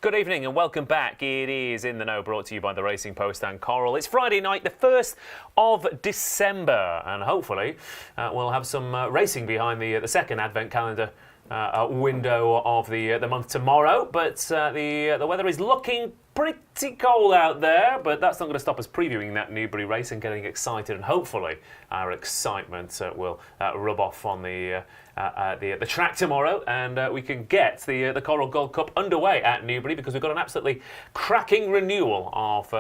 Good evening and welcome back. It is In the Know, brought to you by the Racing Post and Coral. It's Friday night, the 1st of December, and hopefully we'll have some racing behind the second Advent calendar window of the month tomorrow. But the weather is looking pretty cold out there, but that's not going to stop us previewing that Newbury race and getting excited, and hopefully our excitement will rub off on the track tomorrow, and we can get the Coral Gold Cup underway at Newbury, because we've got an absolutely cracking renewal of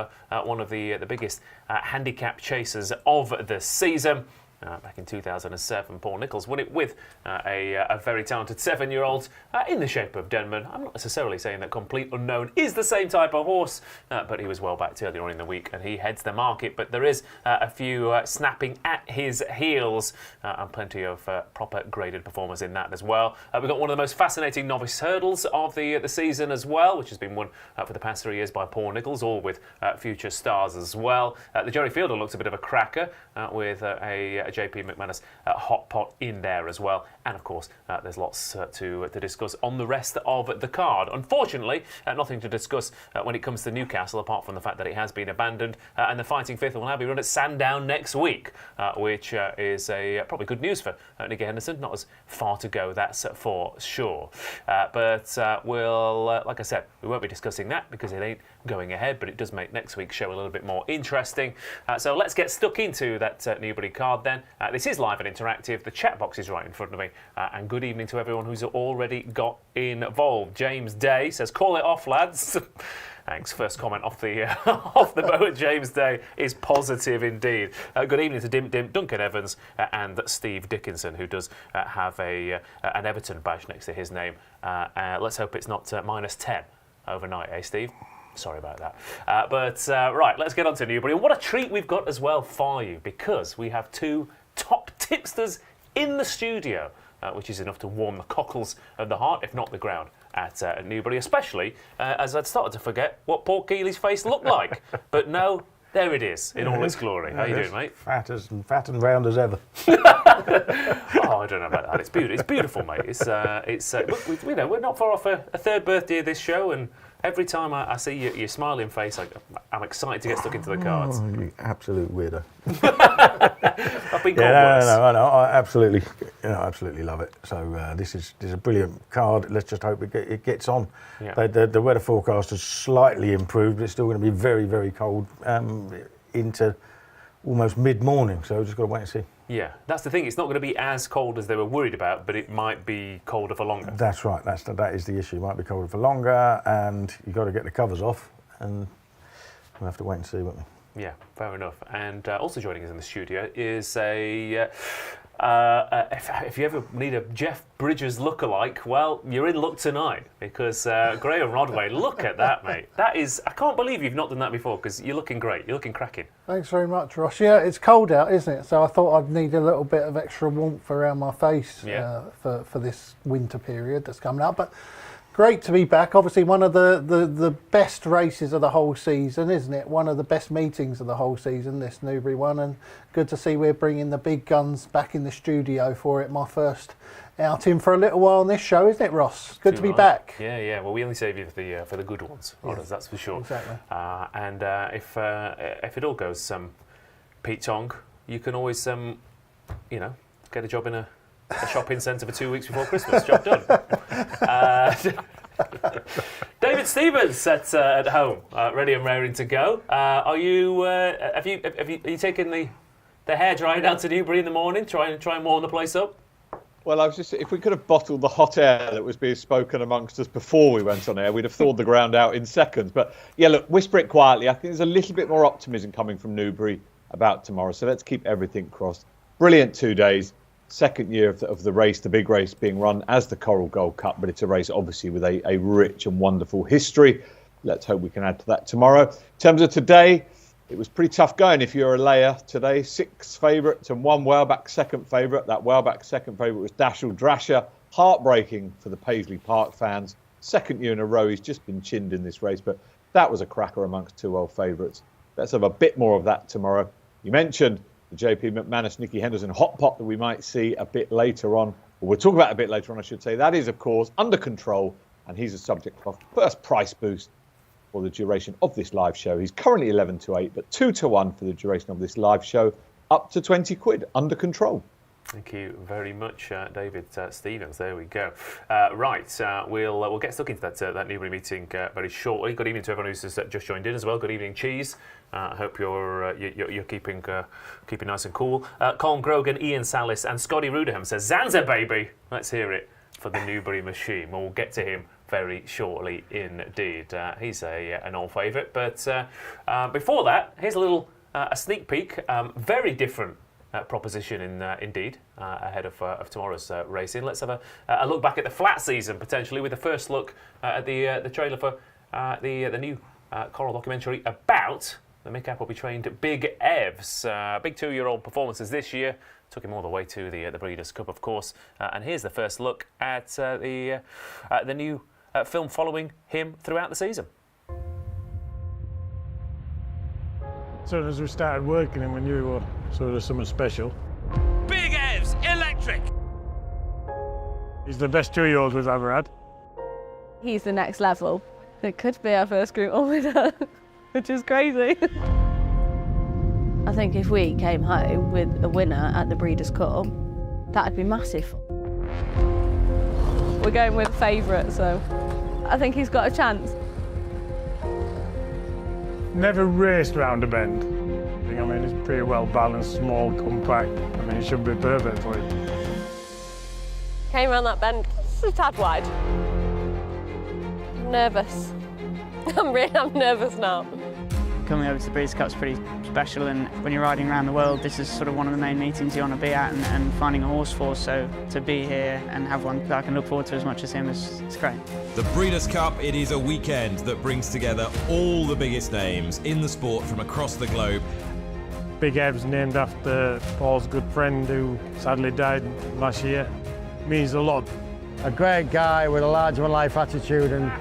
one of the biggest handicap chasers of the season. Back in 2007, Paul Nicholls won it with a very talented 7-year-old in the shape of Denman. I'm not necessarily saying that Complete Unknown is the same type of horse, but he was well backed earlier on in the week and he heads the market. But there is a few snapping at his heels and plenty of proper graded performers in that as well. We've got one of the most fascinating novice hurdles of the season as well, which has been won for the past 3 years by Paul Nicholls, all with future stars as well. The Jerry Fielder looks a bit of a cracker with a JP McManus hot pot in there as well, and of course there's lots to discuss on the rest of the card. Unfortunately, nothing to discuss when it comes to Newcastle, apart from the fact that it has been abandoned, and the Fighting Fifth will now be run at Sandown next week, which is probably good news for Nicky Henderson. Not as far to go, that's for sure, but we'll like I said, we won't be discussing that because it ain't going ahead, but it does make next week's show a little bit more interesting. So let's get stuck into that Newbury card then. This is live and interactive. The chat box is right in front of me. And good evening to everyone who's already got involved. James Day says, call it off, lads. Thanks. First comment off the off the boat. James Day is positive indeed. Good evening to Duncan Evans and Steve Dickinson, who does have an Everton badge next to his name. Let's hope it's not -10 overnight, eh, Steve? Sorry about that. But right, let's get on to Newbury. And what a treat we've got as well for you, because we have two top tipsters in the studio, which is enough to warm the cockles of the heart, if not the ground, at Newbury, especially as I'd started to forget what Paul Kealy's face looked like. But no, there it is in all its glory. How you doing, mate? Fat and round as ever. Oh, I don't know about that. It's beautiful, mate. Look, we're not far off a third birthday of this show, and every time I see your smiling face, I'm excited to get stuck into the cards. Oh, you absolute weirdo. I've been called worse. No, I absolutely love it. So this is a brilliant card. Let's just hope it gets on. Yeah. The weather forecast has slightly improved, but it's still going to be very, very cold into almost mid-morning. So we've just got to wait and see. Yeah, that's the thing. It's not going to be as cold as they were worried about, but it might be colder for longer. That's right. That is the issue. It might be colder for longer, and you've got to get the covers off, and we'll have to wait and see, won't we? Yeah, fair enough. And also joining us in the studio is if you ever need a Jeff Bridges lookalike, well, you're in luck tonight, because Graeme Rodway, look at that, mate. That is, I can't believe you've not done that before, because you're looking great. You're looking cracking. Thanks very much, Ross. Yeah, it's cold out, isn't it? So I thought I'd need a little bit of extra warmth around my face for this winter period that's coming up. But great to be back. Obviously, one of the best races of the whole season, isn't it? One of the best meetings of the whole season, this Newbury one. And good to see we're bringing the big guns back in the studio for it. My first outing for a little while on this show, isn't it, Ross? Good to be back. Yeah. Well, we only save you for the good ones, that's for sure. Exactly. And if it all goes Pete Tong, you can always get a job in a shopping centre for 2 weeks before Christmas. Job done. David Stevens at home, ready and raring to go. Are you? Are you taking the hairdryer down to Newbury in the morning? Try and warm the place up. Well, I was just, if we could have bottled the hot air that was being spoken amongst us before we went on air, we'd have thawed the ground out in seconds. But yeah, look, whisper it quietly. I think there's a little bit more optimism coming from Newbury about tomorrow. So let's keep everything crossed. Brilliant 2 days. Second year of the race, the big race being run as the Coral Gold Cup, but it's a race obviously with a rich and wonderful history. Let's hope we can add to that tomorrow. In terms of today, it was pretty tough going if you're a layer today. 6 favourites and 1 Whaleback second favourite. That Whaleback second favourite was Dashel Drasher. Heartbreaking for the Paisley Park fans. Second year in a row, he's just been chinned in this race, but that was a cracker amongst 2 old favourites. Let's have a bit more of that tomorrow. You mentioned the JP McManus, Nicky Henderson hot pot that we might see a bit later on. Or we'll talk about a bit later on, I should say. That is, of course, under control and he's a subject of first price boost for the duration of this live show. He's currently 11-8, but 2-1 for the duration of this live show, up to 20 quid, under control. Thank you very much, David Stevens. There we go. Right, we'll get stuck into that Newbury meeting very shortly. Good evening to everyone who's just joined in as well. Good evening, Cheese. I hope you're keeping nice and cool. Colin Grogan, Ian Salis, and Scotty Rudeham says Zanza baby. Let's hear it for the Newbury machine. We'll get to him very shortly indeed. He's an old favourite. But before that, here's a sneak peek. Very different proposition indeed ahead of tomorrow's racing. Let's have a look back at the flat season potentially with the first look at the trailer for the new Coral documentary about the Mick Appleby trained Big Evs. Big 2-year-old performances this year. Took him all the way to the Breeders' Cup, of course. And here's the first look at the new film following him throughout the season. As soon as we started working him, we knew we were sort of something special. Big Evs Electric! He's the best 2-year-old we've ever had. He's the next level. It could be our first Group 1 winner, which is crazy. I think if we came home with a winner at the Breeders' Cup, that'd be massive. We're going with favourite, so I think he's got a chance. Never raced round a bend. I mean, he's pretty well balanced, small, compact. I mean, he should be perfect for it. Came around that bend, just a tad wide. I'm nervous. I'm nervous now. Coming over to the Breeders' Cup's pretty special, and when you're riding around the world, this is sort of one of the main meetings you want to be at and finding a horse for, so to be here and have one that I can look forward to as much as him is great. The Breeders' Cup, it is a weekend that brings together all the biggest names in the sport from across the globe. Big Ev's named after Paul's good friend who sadly died last year. Means a lot. A great guy with a larger-than-life attitude, and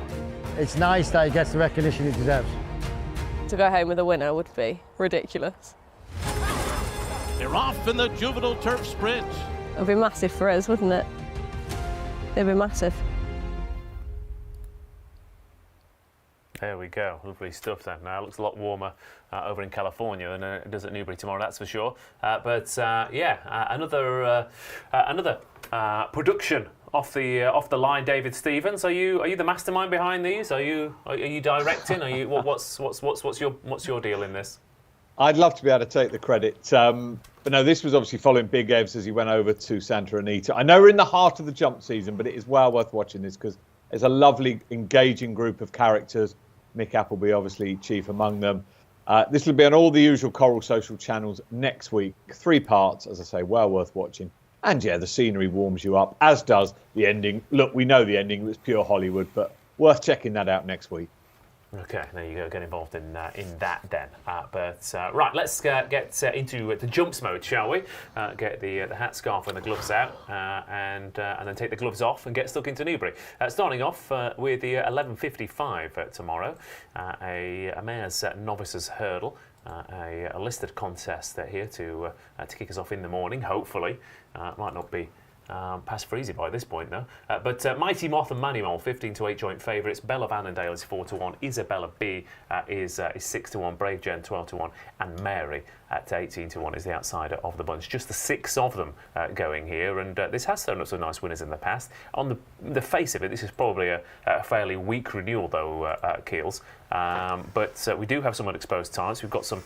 it's nice that he gets the recognition he deserves. To go home with a winner would be ridiculous. They're off in the juvenile turf sprint. It would be massive for us, wouldn't it? It'd be massive. There we go, lovely stuff then. Now it looks a lot warmer over in California than it does at Newbury tomorrow, that's for sure. Another production off the line. David Stevens, are you the mastermind behind these? Are you directing? Are you what's your deal in this? I'd love to be able to take the credit, but no, this was obviously following Big Evs as he went over to Santa Anita. I know we're in the heart of the jump season, but it is well worth watching this because it's a lovely, engaging group of characters. Mick Appleby, obviously, chief among them. This will be on all the usual Coral social channels next week. 3 parts, as I say, well worth watching. And yeah, the scenery warms you up, as does the ending. Look, we know the ending was pure Hollywood, but worth checking that out next week. Okay, there you go. Get involved in that then. Right, let's get into the jumps mode, shall we? Get the hat, scarf, and the gloves out, and then take the gloves off and get stuck into Newbury. Starting off with the 11:55 tomorrow, a mare's novices hurdle. A listed contest here to kick us off in the morning. Hopefully, might not be. Past Freezy by this point though. But Mighty Moth and Manuel, 15-8 joint favourites. Belle of Annandale is 4-1. Isabella B is 6-1. Brave Jen 12-1. And Mary at 18-1 is the outsider of the bunch. Just the 6 of them going here. And this has thrown up some nice winners in the past. On the face of it, this is probably a fairly weak renewal though, Keels. But we do have some unexposed talents. We've got some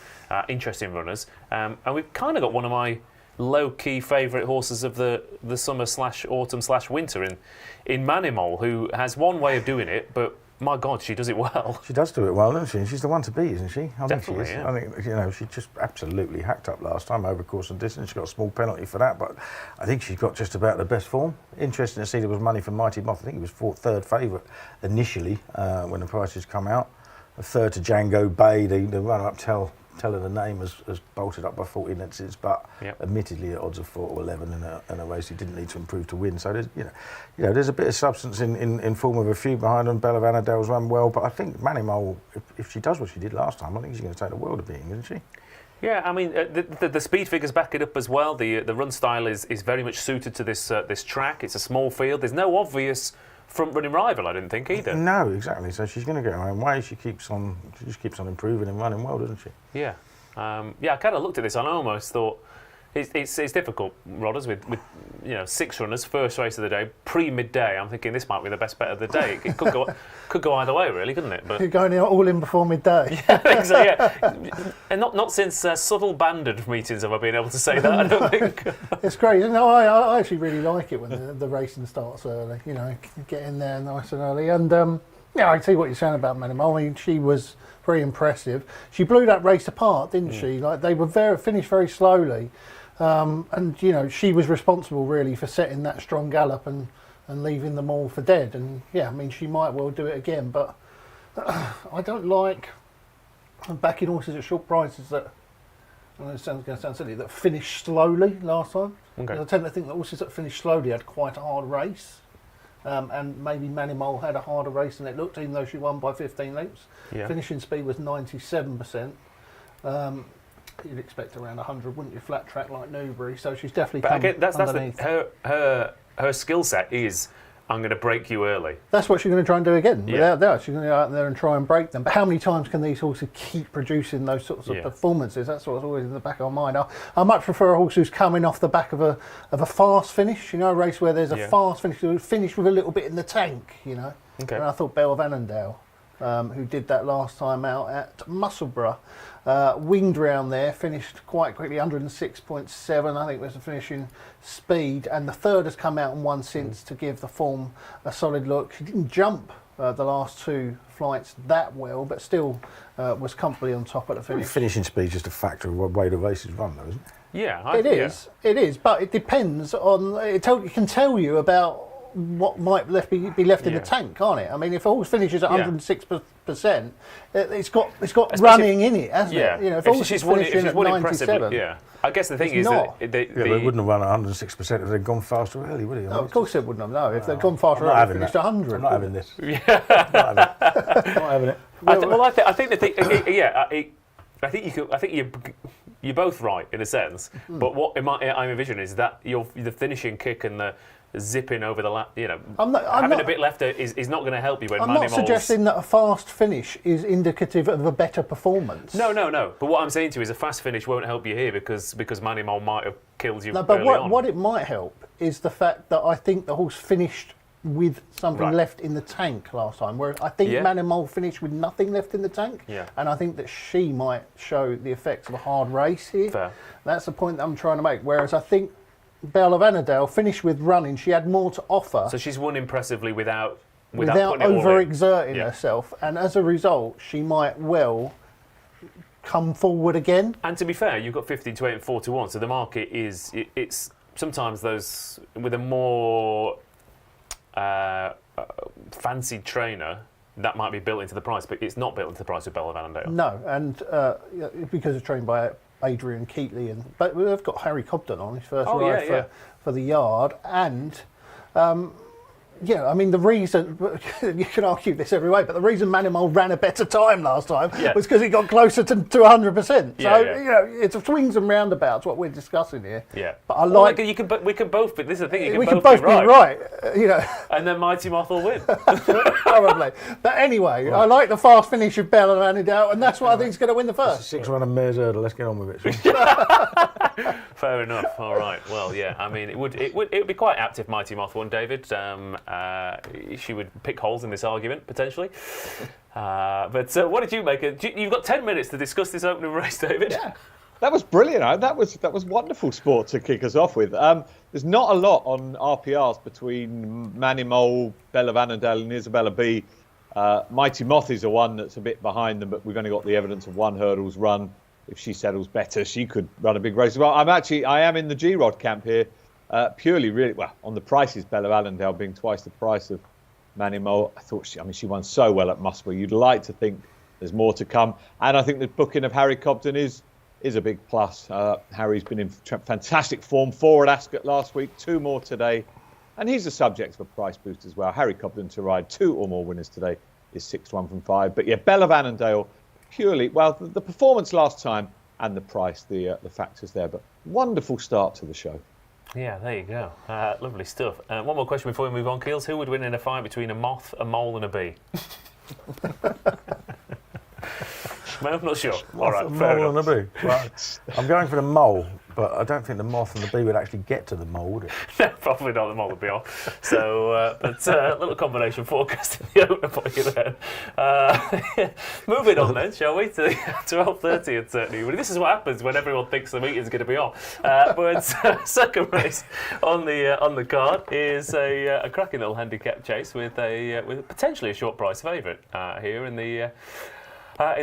interesting runners. And we've kind of got one of my low-key favourite horses of the summer/autumn/winter in Manimol, who has one way of doing it, but my God, she does it well. She does do it well, doesn't she? And she's the one to beat, isn't she? I think she is. Yeah. I think she just absolutely hacked up last time over course and distance. She got a small penalty for that, but I think she's got just about the best form. Interesting to see there was money for Mighty Moth. I think he was third favourite initially when the prices come out. A third to Django Bay, the runner-up tell her the name has bolted up by 40 lengths, but admittedly at odds of 4 to 11 in a race he didn't need to improve to win. So there's a bit of substance in form of a few behind them. Belle of Annandale's run well, but I think Manimol, if she does what she did last time, I think she's going to take the world of beating, isn't she? Yeah, I mean the speed figures back it up as well. The run style is very much suited to this track. It's a small field. There's no obvious front-running rival, I didn't think either. No, exactly. So she's going to get her own way. She just keeps on improving and running well, doesn't she? Yeah. I kind of looked at this and I almost thought it's difficult, Rodders, with 6 runners, first race of the day, pre-midday. I'm thinking this might be the best bet of the day. It could go either way, really, couldn't it? But you're going all in before midday. And not since subtle banded meetings have I been able to say that. I don't think it's great. I actually really like it when the racing starts early. Get in there nice and early. And I see what you're saying about Manimal. I mean, she was very impressive. She blew that race apart, didn't she? Like they were finished very slowly. And she was responsible really for setting that strong gallop and leaving them all for dead. And I mean, she might well do it again, but I don't like backing horses at short prices that, I know it's going to sound silly, that finished slowly last time. Okay. I tend to think that horses that finished slowly had quite a hard race. And maybe Manimole had a harder race than it looked, even though she won by 15 lengths. Yeah. Finishing speed was 97%. You'd expect around 100, wouldn't you? Flat track like Newbury, so she's definitely. But come again, that's underneath. her skill set is. I'm going to break you early. That's what she's going to try and do again. Yeah. Without doubt, she's going to go out there and try and break them. But how many times can these horses keep producing those sorts of performances? That's what's always in the back of my mind. I much prefer a horse who's coming off the back of a fast finish. A race where there's a fast finish with a little bit in the tank. Okay. And I thought Belle of Annandale, who did that last time out at Musselburgh, winged round there, finished quite quickly, 106.7, I think was the finishing speed, and the third has come out and won since to give the form a solid look. She didn't jump the last 2 flights that well, but still was comfortably on top at the finish. Finishing speed is just a factor of what way the race is run, though, isn't it? Yeah, it is, but it depends on. It can tell you about what might be left in the tank, can't it? I mean, if a horse finishes at 106%, it's got running in it, hasn't it? If she's won impressively, I guess the thing is that they wouldn't have run at 106% if they'd gone faster early, would he? No, of course they wouldn't have. No, if they'd gone faster early, they'd finished 100. I'm not having this. not having it. I think you're both right in a sense, but what I'm envisioning is that the finishing kick and the zipping over the lap, having a bit left is not going to help you when I'm not suggesting that a fast finish is indicative of a better performance. No. But what I'm saying to you is a fast finish won't help you here because Manimole might have killed you. No, but early on. what it might help is the fact that I think the horse finished with something left in the tank last time, whereas I think Manimole finished with nothing left in the tank, and I think that she might show the effects of a hard race here. Fair. That's the point that I'm trying to make, whereas I think Belle of Annandale finished with running. She had more to offer. So she's won impressively without overexerting herself, and as a result, she might well come forward again. And to be fair, you've got 15 to 8 and 4 to 1, so the market it's sometimes those with a more fancied trainer that might be built into the price, but it's not built into the price of Belle of Annandale. No, and because it's trained by Adrian Kealy, but they've got Harry Cobden on his first ride for the yard, and I mean the reason you can argue this every way, but the reason Manimole ran a better time last time was because he got closer to 100%. So it's swings and roundabouts what we're discussing here. Yeah, but I like we can both. But this is the thing, we can both be right. And then Mighty Moth will win. Probably. But anyway, I like the fast finish of Belle of Annandale, and that's what I think is going to win the first. 6 run and mare's hurdle. Let's get on with it. Fair enough. All right. Well, I mean, it would be quite apt if Mighty Moth won, David. She would pick holes in this argument potentially. But what did you make? You've got 10 minutes to discuss this opening race, David. Yeah. That was brilliant. That was wonderful sport to kick us off with. There's not a lot on RPRs between Manimole, Belle of Annandale and Isabella B. Mighty Moth is the one that's a bit behind them, but we've only got the evidence of one hurdles run. If she settles better, she could run a big race as well. I am in the G-Rod camp here, purely really, on the prices, Belle of Annandale being twice the price of Manimole. I thought she won so well at Musselburgh. You'd like to think there's more to come. And I think the booking of Harry Cobden is a big plus. Harry's been in fantastic form. 4 at Ascot last week, 2 more today. And he's a subject of a price boost as well. Harry Cobden to ride 2 or more winners today is 6-1 from 5. But Belle of Annandale, purely, the performance last time and the price, the factors there. But wonderful start to the show. Yeah, there you go. Lovely stuff. One more question before we move on, Keels. Who would win in a fight between a moth, a mole, and a bee? I'm not sure. All right, fair enough. And a bee. Well, I'm going for the mole, but I don't think the moth and the bee would actually get to the mole, would it? No, probably not. The mole would be off. So, but a little combination forecast in the opener for you then. Moving on then, shall we, to 12:30 at Newbury. This is what happens when everyone thinks the meeting's going to be on. But second race on the card is a cracking little handicap chase with potentially a short price favourite here in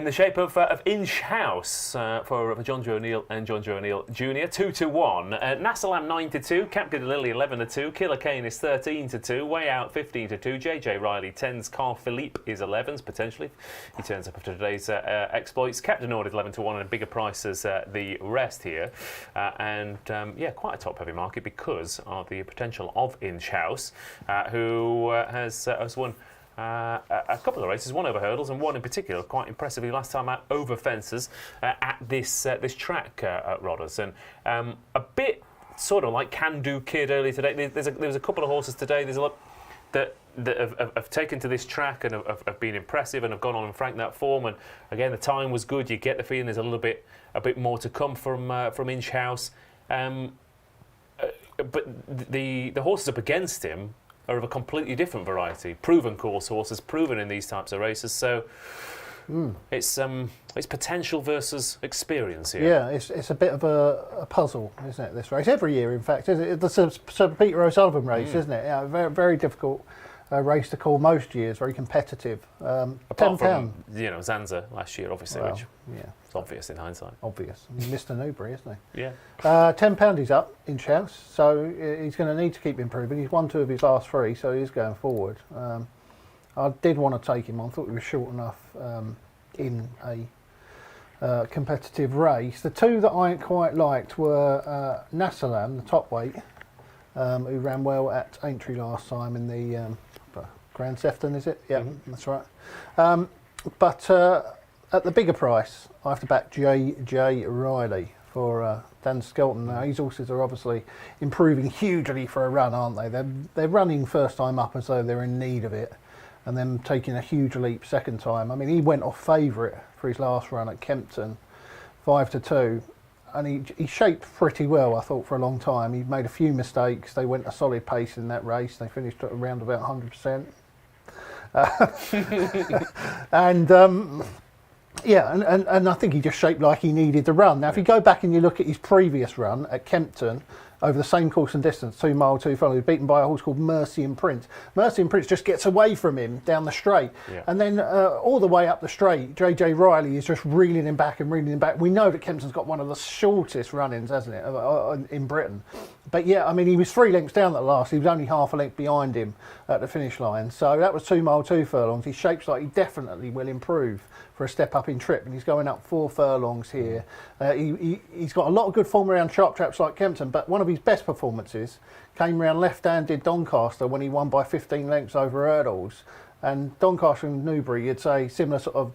the shape of Inch House for John Joe O'Neill and John Joe O'Neill Jr. 2-1. Nassalam 9-2. Captain Lily 11-2. Killer Kane is 13-2. Way Out 15-2. JJ Riley 10s. Carl Philippe is 11s potentially. He turns up after today's exploits. Captain Ord is 11-1 and a bigger price as the rest here. Quite a top heavy market because of the potential of Inch House, who has won a couple of races, one over hurdles and one in particular quite impressively last time out over fences at this track at Rodders, and a bit sort of like Can Do Kid earlier today. There was a couple of horses today. There's a lot that have taken to this track and have been impressive and have gone on and franked that form. And again, the time was good. You get the feeling there's a bit more to come from Inch House, but the horses up against him are of a completely different variety. Proven course horses, proven in these types of races. So it's potential versus experience here. Yeah, it's a bit of a puzzle, isn't it, this race? Every year, in fact, isn't it? The Sir Peter O'Sullivan race, isn't it? Yeah, very, very difficult race to call most years, very competitive. Apart from, Zanza last year, obviously, which is obvious in hindsight. Obvious. Mr. Newbury, isn't he? Yeah. £10 he's up in House, so he's going to need to keep improving. He's won 2 of his last 3, so he's going forward. I did want to take him on. I thought he was short enough in a competitive race. The 2 that I quite liked were Nassalam, the top weight, who ran well at Aintree last time in the Grand Sefton, is it? Yeah, that's right. But at the bigger price, I have to back JJ Riley for Dan Skelton. Now, his horses are obviously improving hugely for a run, aren't they? They're running first time up as though they're in need of it, and then taking a huge leap second time. I mean, he went off favourite for his last run at Kempton, 5-2. And he shaped pretty well, I thought, for a long time. He made a few mistakes. They went a solid pace in that race. They finished at around about 100%. And I think he just shaped like he needed to run. Now, if you go back and you look at his previous run at Kempton, over the same course and distance, 2 mile, 2 furlong, he was beaten by a horse called Mercy and Prince. Mercy and Prince just gets away from him down the straight. Yeah. And then all the way up the straight, JJ Riley is just reeling him back and reeling him back. We know that Kempton's got one of the shortest run-ins, hasn't it, in Britain. But yeah, I mean, he was 3 lengths down at last. He was only half a length behind him at the finish line. So that was 2 mile, 2 furlongs. He shapes like he definitely will improve for a step up in trip, and he's going up 4 furlongs here. He's got a lot of good form around sharp traps like Kempton, but one of his best performances came around left-handed Doncaster when he won by 15 lengths over hurdles. And Doncaster and Newbury, you'd say similar sort of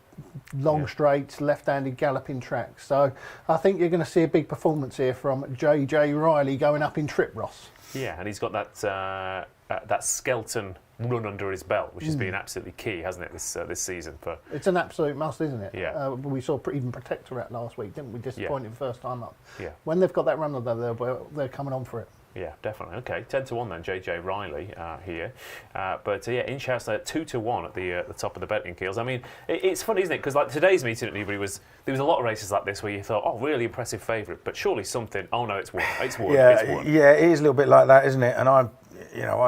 long straights, left-handed galloping tracks. So I think you're going to see a big performance here from JJ Riley going up in trip, Ross. Yeah, and he's got that Skelton run under his belt, which has been absolutely key, hasn't it, this season? It's an absolute must, isn't it? Yeah. We saw even Protectorate last week, didn't we? Disappointing first time up. Yeah. When they've got that run under, they're coming on for it. Yeah, definitely. Okay, 10-1 then, JJ Riley here. Inch House 2-1 at the top of the betting, Keels. I mean, it's funny, isn't it? Because like today's meeting at Newbury there was a lot of races like this where you thought, oh, really impressive favourite, but surely something. Oh no, it's won. It's won. It's won. Yeah, it is a little bit like that, isn't it? And I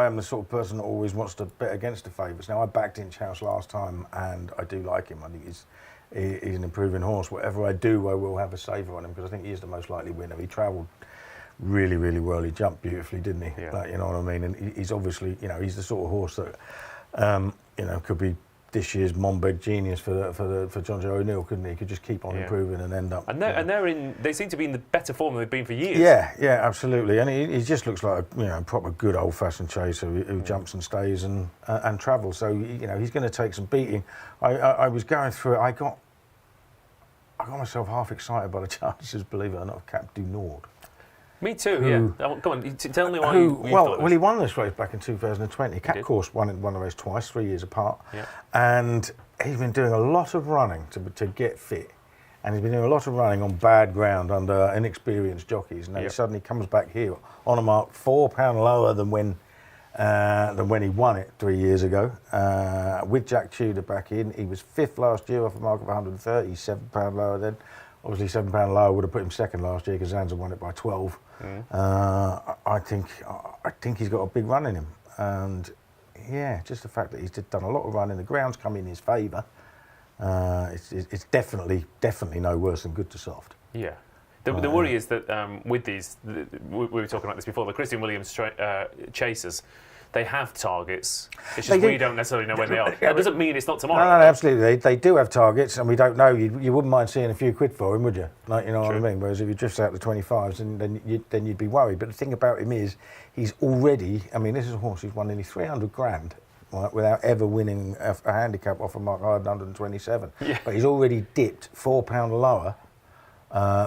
am the sort of person that always wants to bet against the favourites. Now, I backed Inch House last time, and I do like him. I think he's an improving horse. Whatever I do, I will have a saver on him because I think he is the most likely winner. He travelled really, really well. He jumped beautifully, didn't he? Yeah. Like, you know what I mean? And he's obviously, he's the sort of horse that, could be this year's Monbeg genius for John Joe O'Neill, couldn't he? He could just keep on improving and end up. And they seem to be in the better form than they've been for years. Yeah, absolutely. And he just looks like a proper good old-fashioned chaser who jumps and stays and travels. So he's going to take some beating. I was going through it. I got myself half excited by the chances, believe it or not, of Cap du Nord. Me too, yeah. Come on, tell me why you thought this. He won this race back in 2020. Cap Course won the race twice, 3 years apart. Yeah. And he's been doing a lot of running to get fit. And he's been doing a lot of running on bad ground under inexperienced jockeys. And then he suddenly comes back here on a mark £4 lower than when he won it 3 years ago. With Jack Tudor back in, he was 5th last year off a mark of 130. He's £7 lower then. Obviously, £7 lower would have put him 2nd last year because Zanza won it by 12. I think he's got a big run in him, and just the fact that he's done a lot of running, the ground's come in his favour. It's definitely no worse than good to soft. Yeah. The worry is that with these, we were talking about this before, the Christian Williams chasers, they have targets. It's just we don't necessarily know when they are. That doesn't mean it's not tomorrow. No, absolutely. They do have targets, and we don't know. You wouldn't mind seeing a few quid for him, would you? Like, you know what I mean? Whereas if he drifts out the 25s, then you'd be worried. But the thing about him is, he's already. I mean, this is a horse who's won nearly 300 grand. Right, without ever winning a handicap off a mark higher than 127. Yeah. But he's already dipped £4 lower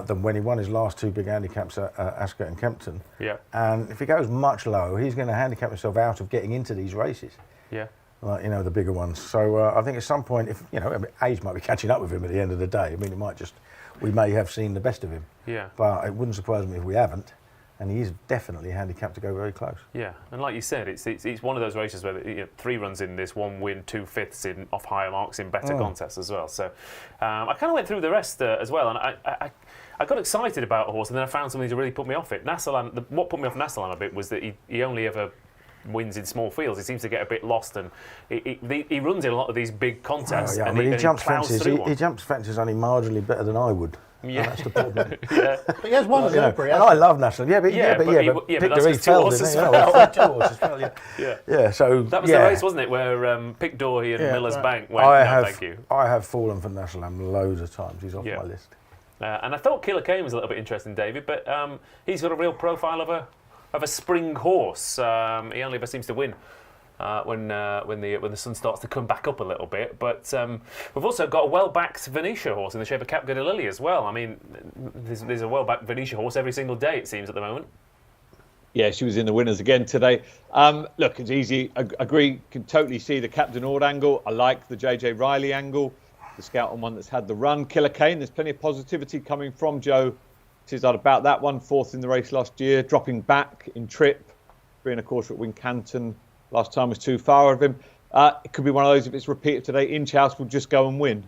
than when he won his last 2 big handicaps at Ascot and Kempton. Yeah. And if he goes much lower, he's going to handicap himself out of getting into these races. Yeah. Like, the bigger ones. So I think at some point, if age might be catching up with him at the end of the day. I mean, we may have seen the best of him. Yeah. But it wouldn't surprise me if we haven't. And he is definitely handicapped to go very close. Yeah, and like you said, it's one of those races where 3 runs in this, 1 win, 2 fifths in off higher marks in better contests as well. So I kind of went through the rest as well, and I got excited about a horse, and then I found something to really put me off it. What put me off Nassalam a bit was that he only ever wins in small fields. He seems to get a bit lost, and he runs in a lot of these big contests. Oh, yeah. And he jumps fences. He jumps fences only marginally better than I would. Yeah, that's the problem. But he has won at Newbury. I love National. But Pictory fell, didn't he? Yeah. So that was the race, wasn't it, where Pickdory and Miller's Bank went. Thank you. I have fallen for National loads of times. He's off my list. And I thought Kealy was a little bit interesting, David, but he's got a real profile of a spring horse. He only ever seems to win when the sun starts to come back up a little bit. But we've also got a well-backed Venetia horse in the shape of Cap Lily as well. I mean, there's a well-backed Venetia horse every single day, it seems, at the moment. Yeah, she was in the winners again today. Look, it's easy. Agree, can totally see the Captain Ord angle. I like the JJ Riley angle. The scout on one that's had the run. Killer Kane, there's plenty of positivity coming from Joe Tizard about that one. 4th in the race last year, dropping back in trip. 3 1/4 at Wincanton. Last time was too far of him. It could be one of those, if it's repeated today, Inchhouse will just go and win.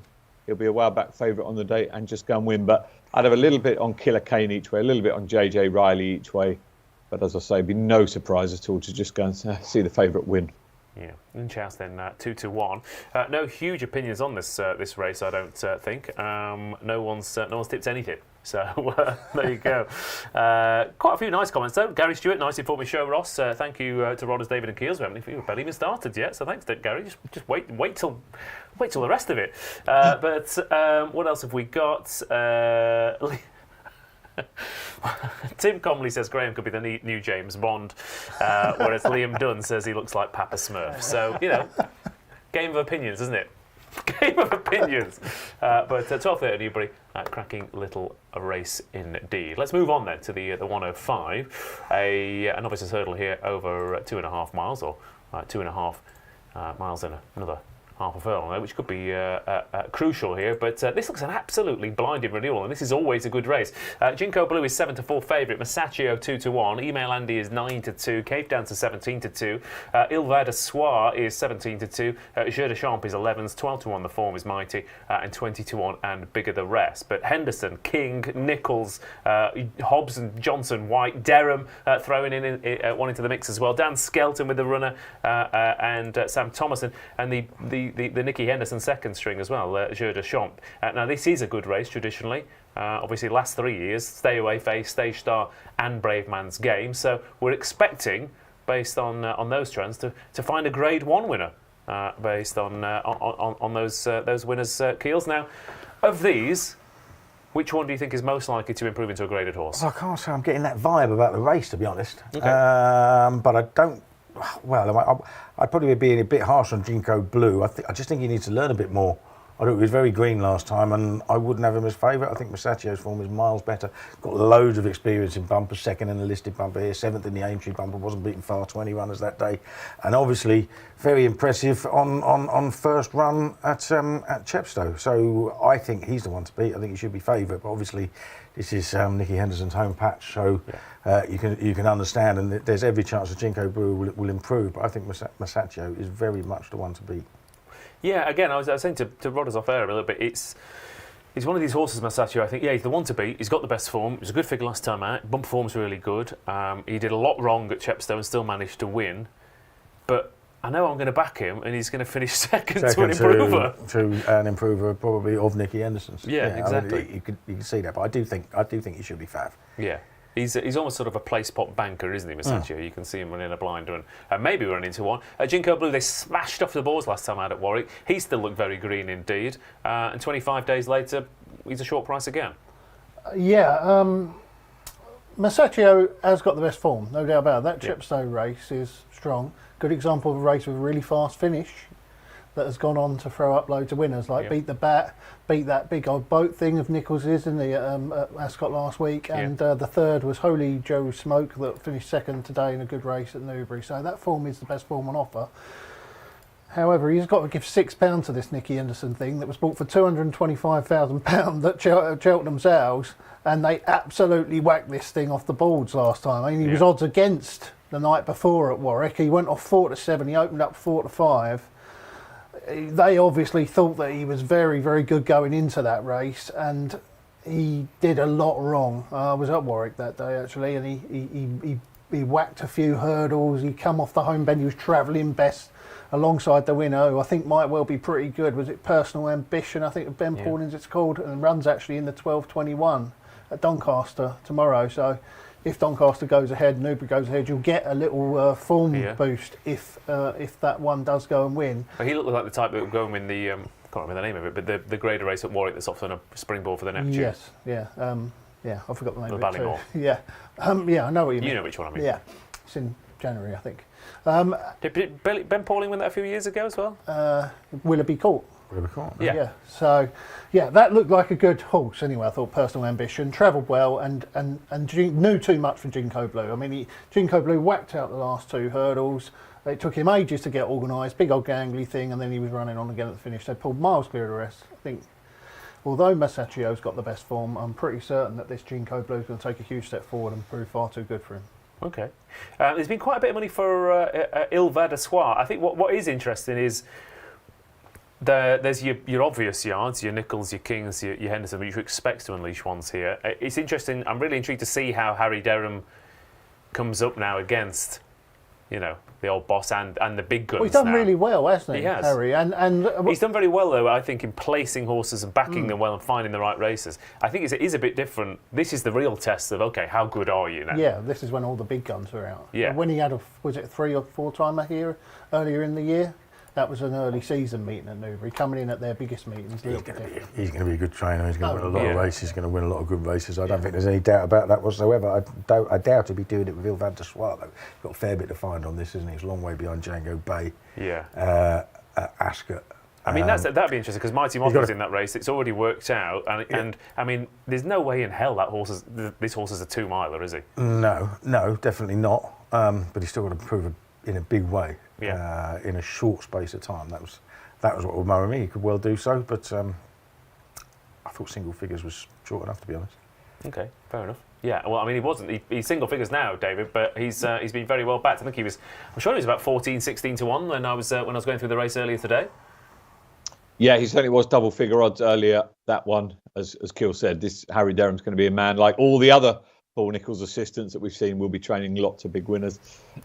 He'll be a well-back favourite on the day and just go and win. But I'd have a little bit on Killer Kane each way, a little bit on JJ Riley each way. But as I say, it'd be no surprise at all to just go and see the favourite win. Yeah, Inchhouse then 2-1. No huge opinions on this race, I don't think. No one's tipped anything. So there you go. Quite a few nice comments though. Gary Stewart, nice informative show, Ross. Thank you to Rodders, David and Keels. We haven't even started yet, so thanks to Gary. Just wait till the rest of it. But what else have we got? Tim Comley says Graeme could be the new James Bond, whereas Liam Dunn says he looks like Papa Smurf. So, game of opinions, isn't it? Game of opinions. But 12:30 Newbury, cracking little race indeed. Let's move on then to the 105. A novices hurdle here over 2.5 miles, or 2.5 miles and another half a furlong, which could be crucial here. But this looks an absolutely blinding renewal, and this is always a good race. Ginkgo Blue is 7-4 favourite. Masaccio 2-1. Email Andy is 9-2. Cape Down to 17-2. Ilva de Soir is 17-2. Jeu de Champ is 11s. 12-1 the form is Mighty, and 20-1 and bigger the rest. But Henderson, King, Nichols, Hobbs and Johnson, White, Derham throwing in one into the mix as well. Dan Skelton with the runner, and Sam Thomason, and the Nicky Henderson second string as well, Jeu de Champ. Now this is a good race traditionally. Obviously last 3 years, Stay Away Face, Stage Star and Brave Man's Game. So we're expecting, based on those trends, to find a Grade 1 winner based on those winners' Keels. Now, of these, which one do you think is most likely to improve into a graded horse? Well, I can't say I'm getting that vibe about the race, to be honest. Okay. But I don't. Well, I'd probably be being a bit harsh on Ginkgo Blue. I just think he needs to learn a bit more I thought he was very green last time, and I wouldn't have him as favourite. I think Masacio's form is miles better. Got loads of experience in bumpers, second in the listed bumper here, seventh in the Aintree bumper, wasn't beaten far 20 runners that day. And obviously very impressive on first run at Chepstow. So I think he's the one to beat. I think he should be favourite, but obviously this is Nicky Henderson's home patch, so you can understand, and there's every chance that Ginkgo Blue will improve, but I think Masaccio is very much the one to beat. Yeah, again, I was saying to Rodders off air a little bit, it's one of these horses, Masaccio, I think, he's the one to beat. He's got the best form. He was a good figure last time out. Bump form's really good. He did a lot wrong at Chepstow and still managed to win. But I know I'm going to back him, and he's going to finish second to an improver. To an improver, probably of Nicky Henderson's. Yeah, exactly. I mean, you can see that, but I do think he should be fav. Yeah. He's almost sort of a play spot banker, isn't he, Masaccio? You can see him running a blinder and maybe running into one. Ginkgo Blue, they smashed off the boards last time out at Warwick. He still looked very green indeed. And 25 days later, he's a short price again. Masaccio has got the best form, no doubt about it. That Chepstow race is strong. Good example of a race with a really fast finish that has gone on to throw up loads of winners, like beat the Bat, beat that big old boat thing of Nichols's in the at Ascot last week, and the third was Holy Joe Smoke that finished second today in a good race at Newbury. So that form is the best form on offer. However, he's got to give £6 to this Nicky Henderson thing that was bought for £225,000 at Cheltenham Sales, and they absolutely whacked this thing off the boards last time. I mean, he was odds against the night before at Warwick. He went off 4-7, he opened up 4-5. They obviously thought that he was very, very good going into that race, and he did a lot wrong. I was at Warwick that day actually, and he whacked a few hurdles. He come off the home bend. He was travelling best alongside the winner, who I think might well be pretty good. Was it Personal Ambition? I think Ben Paulins it's called, and runs actually in the 12:21 at Doncaster tomorrow. So if Doncaster goes ahead, Newbury goes ahead, you'll get a little form boost if that one does go and win. He looked like the type that would go and win the, I can't remember the name of it, but the grader race at Warwick that's often a springboard for the Neptune. Yes, I forgot the name the of Ballymore. it too. Yeah, I know what you mean. You know which one I mean. Yeah, it's in January, I think. Did Ben Pauling win that a few years ago as well? Willoughby Court. Yeah. So, that looked like a good horse anyway. I thought Personal Ambition travelled well and knew too much from Ginkgo Blue. I mean, Ginkgo Blue whacked out the last two hurdles. It took him ages to get organised, big old gangly thing, and then he was running on again at the finish. They pulled miles clear of the rest. I think, although Masaccio's got the best form, I'm pretty certain that this Ginkgo Blue is going to take a huge step forward and prove far too good for him. Okay. There's been quite a bit of money for Il Va de Soir. I think what is interesting is there's your obvious yards, your Nichols, your Kings, your Henderson, but you expect to unleash ones here. It's interesting. I'm really intrigued to see how Harry Derham comes up now against, the old boss and the big guns. Well, he's done now. Really well, hasn't he, He has. Harry? And he's done very well, though, I think, in placing horses and backing them well and finding the right races. I think it is a bit different. This is the real test of, okay, how good are you now? Yeah, this is when all the big guns were out. Yeah. When he had was it 3 or 4 timer here earlier in the year? That was an early season meeting at Newbury, coming in at their biggest meetings. He's going to be a good trainer. He's going to win a lot of races. He's going to win a lot of good races. I don't think there's any doubt about that whatsoever. I doubt he'd be doing it with Il Va de Soir, though. He's got a fair bit to find on this, isn't he? It's a long way behind Django Bay. Yeah. Ascot. I mean, that'd be interesting because Mighty Mother's in that race. It's already worked out, and I mean, there's no way in hell this horse is a 2-miler, is he? No, definitely not. But he's still got to prove in a big way. In a short space of time. That was what would worry me. He could well do so, but I thought single figures was short enough, to be honest. Okay, fair enough. Yeah, well, I mean, he wasn't. He's single figures now, David, but he's been very well backed. I think I'm sure he was about 14, 16 to 1 when I was going through the race earlier today. Yeah, he certainly was double figure odds earlier. That one, as Kealy said, this Harry Derham's going to be a man like all the other Paul Nicholls assistants that we've seen. Will be training lots of big winners.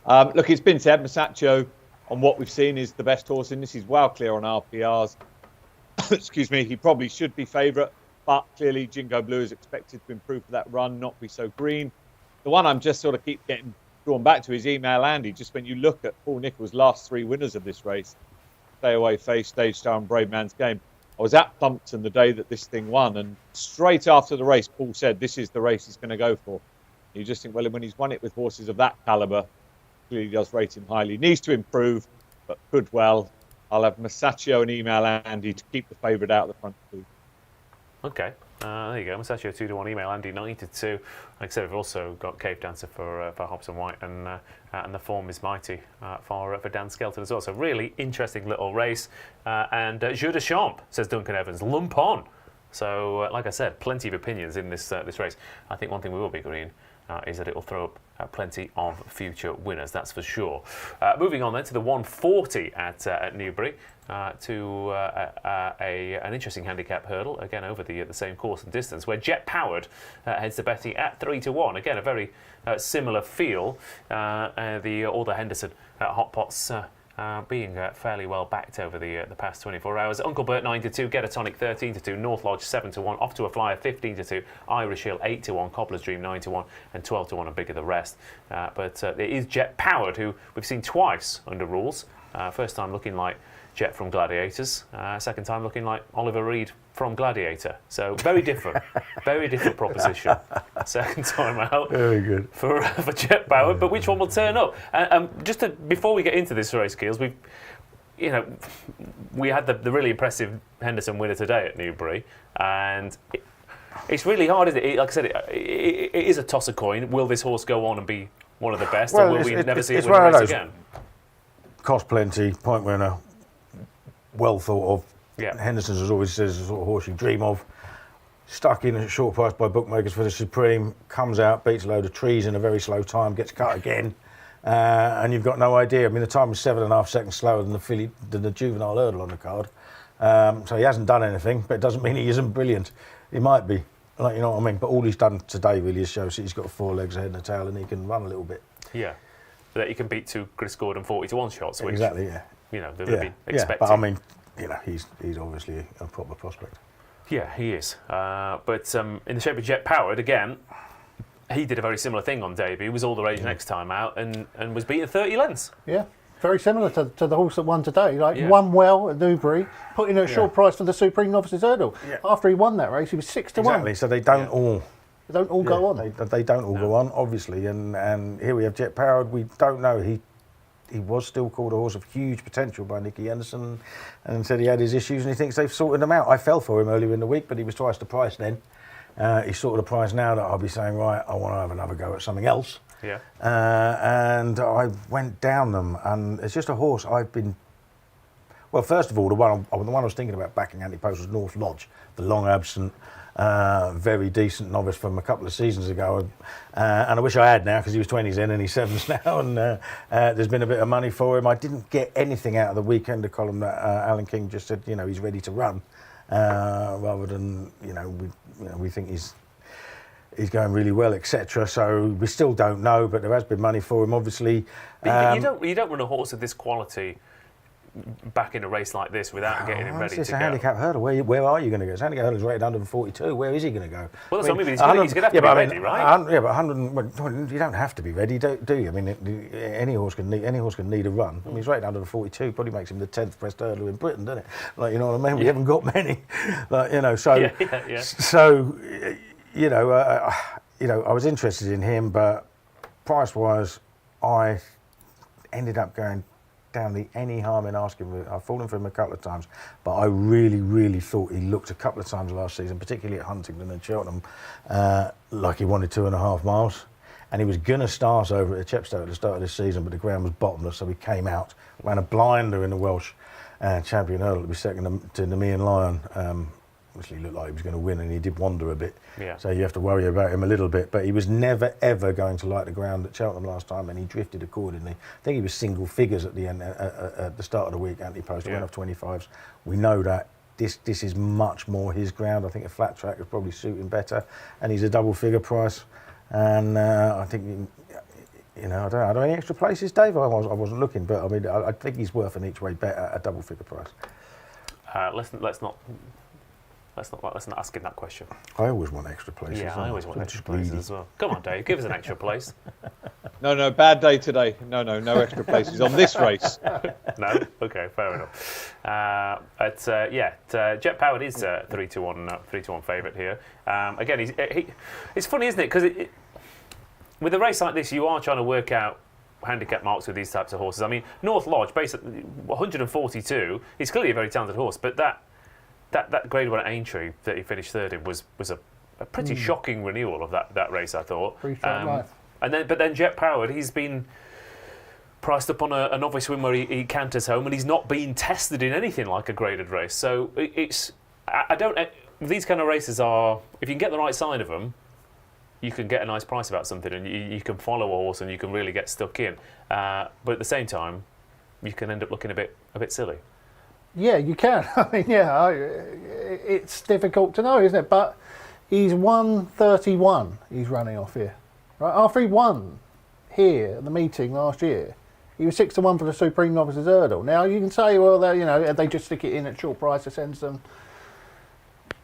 Look, it's been said, Masaccio, on what we've seen, is the best horse in this. He's well clear on RPRs. Excuse me, he probably should be favourite, but clearly Ginkgo Blue is expected to improve for that run, not be so green. The one I'm just sort of keep getting drawn back to is Email Andy. Just when you look at Paul Nicholls' last 3 winners of this race, Stay Away, Face, Stage Star and Brave Man's Game. I was at Plumpton the day that this thing won, and straight after the race, Paul said this is the race he's going to go for. You just think, well, when he's won it with horses of that calibre, clearly does rate him highly. Needs to improve, but could well I'll have Masaccio and email Andy to keep the favourite out of the front two. Okay. There you go. Masaccio 2-1, email Andy 9-2. Like I said, we've also got Cave Dancer for Hobson White, and the form is mighty for Dan Skelton as well. So really interesting little race. And Jeu de Champ, says Duncan Evans, lump on. So like I said, plenty of opinions in this race. I think one thing we will be agreeing is that it will throw up plenty of future winners, that's for sure. Moving on then to the 140 at Newbury. To an interesting handicap hurdle, again over the same course and distance, where Jet Powered heads to betting at 3-1. Again, a very similar feel. All the Henderson hot pots being fairly well backed over the past 24 hours. Uncle Bert 9-2, Get a Tonic 13-2, North Lodge 7-1, Off to a Flyer 15-2, Irish Hill 8-1, Cobbler's Dream 9-1, and 12-1 and bigger the rest. But it is Jet Powered, who we've seen twice under rules. First time looking like Jet from Gladiators, second time looking like Oliver Reed from Gladiator. So very different proposition. Second time out. Very good. For Jet Powered, but which one will turn up? Before we get into this race, Keels, we had the really impressive Henderson winner today at Newbury, and it's really hard, isn't it? Like I said, it is a toss a coin. Will this horse go on and be one of the best, or will we never see it win a race again? Cost plenty, point winner. Well thought of. Yeah. Henderson's has always says the sort of horse you dream of. Stuck in at a short price by bookmakers for the Supreme, comes out, beats a load of trees in a very slow time, gets cut again, and you've got no idea. I mean, the time was 7.5 seconds slower than the juvenile hurdle on the card. So he hasn't done anything, but it doesn't mean he isn't brilliant. He might be, like, you know what I mean. But all he's done today really is shows that he's got 4 legs, a head and a tail, and he can run a little bit. Yeah, that he can beat 2 Chris Gordon 40-1 shots, which exactly, yeah. They would be expecting. Yeah, but I mean, he's obviously a proper prospect. Yeah, he is. But in the shape of Jet Powered, again, he did a very similar thing on debut. Was all the rage next time out, and was beaten 30 lengths. Yeah, very similar to the horse that won today. Won well at Newbury, put in a short price for the Supreme Novices hurdle. Yeah. After he won that race, he was 6-1. Exactly. So they don't all. They don't all go on. They don't all go on, obviously. And here we have Jet Powered. We don't know. He was still called a horse of huge potential by Nicky Henderson, and said he had his issues and he thinks they've sorted them out. I fell for him earlier in the week, but he was twice the price then. He's sorted the price now that I'll be saying, right, I want to have another go at something else. Yeah. And I went down them, and it's just a horse I've been... Well, first of all, the one I was thinking about backing anti-post was North Lodge, the long absent, very decent novice from a couple of seasons ago, and I wish I had now, because he was 20s then and he's 7s now, and there's been a bit of money for him. I didn't get anything out of the Weekender column that Alan King just said, he's ready to run, rather than we think he's going really well, etc. So we still don't know, but there has been money for him, obviously. But you don't run a horse of this quality back in a race like this without getting him ready to go. It's a handicap hurdle. Where are you going to go? It's a handicap hurdle is rated under 42. Where is he going to go? Well, that's what I mean. He's going to have to be ready, right? Yeah, but 100. You don't have to be ready, do you? I mean, any horse can need a run. I mean, he's rated under 42. Probably makes him the 10th best hurdler in Britain, doesn't it? Like, you know what I mean? We haven't got many. Like, so. Yeah. So, I was interested in him, but price-wise, I ended up going down the any harm in asking route. I've fallen for him a couple of times, but I really, really thought he looked a couple of times last season, particularly at Huntingdon and Cheltenham, like he wanted 2.5 miles. And he was going to start over at Chepstow at the start of this season, but the ground was bottomless, so he came out, ran a blinder in the Welsh champion hurdle to be second to Nemean Lion. Obviously, he looked like he was going to win, and he did wander a bit. Yeah. So you have to worry about him a little bit. But he was never, ever going to like the ground at Cheltenham last time, and he drifted accordingly. I think he was single figures at the end, at the start of the week, anti-post. He went off 25s. We know that. This is much more his ground. I think a flat track would probably suit him better. And he's a double-figure price. And I think, I don't know. Are there any extra places, Dave? I wasn't looking, but I mean, I think he's worth an each-way bet at a double-figure price. Let's not ask him that question. I always want extra places. Yeah, I always want extra places as well. Come on, Dave, give us an extra place. No, bad day today. No extra places on this race. No? Okay, fair enough. Jet Powered is 3-1 favourite here. Again, it's funny, isn't it? Because with a race like this, you are trying to work out handicap marks with these types of horses. I mean, North Lodge, basically 142. He's clearly a very talented horse, but that Grade 1 at Aintree that he finished third in was a pretty shocking renewal of that race, I thought. But then Jet Powered, he's been priced up on a novice win where he canters home, and he's not been tested in anything like a graded race. So these kind of races are, if you can get the right side of them, you can get a nice price about something, and you can follow a horse and you can really get stuck in. But at the same time, you can end up looking a bit silly. Yeah, you can. I mean, it's difficult to know, isn't it? But he's 131. He's running off here, right? After he won here at the meeting last year, he was 6-1 for the Supreme Novices Hurdle. Now you can say, well, they just stick it in at short price to send them.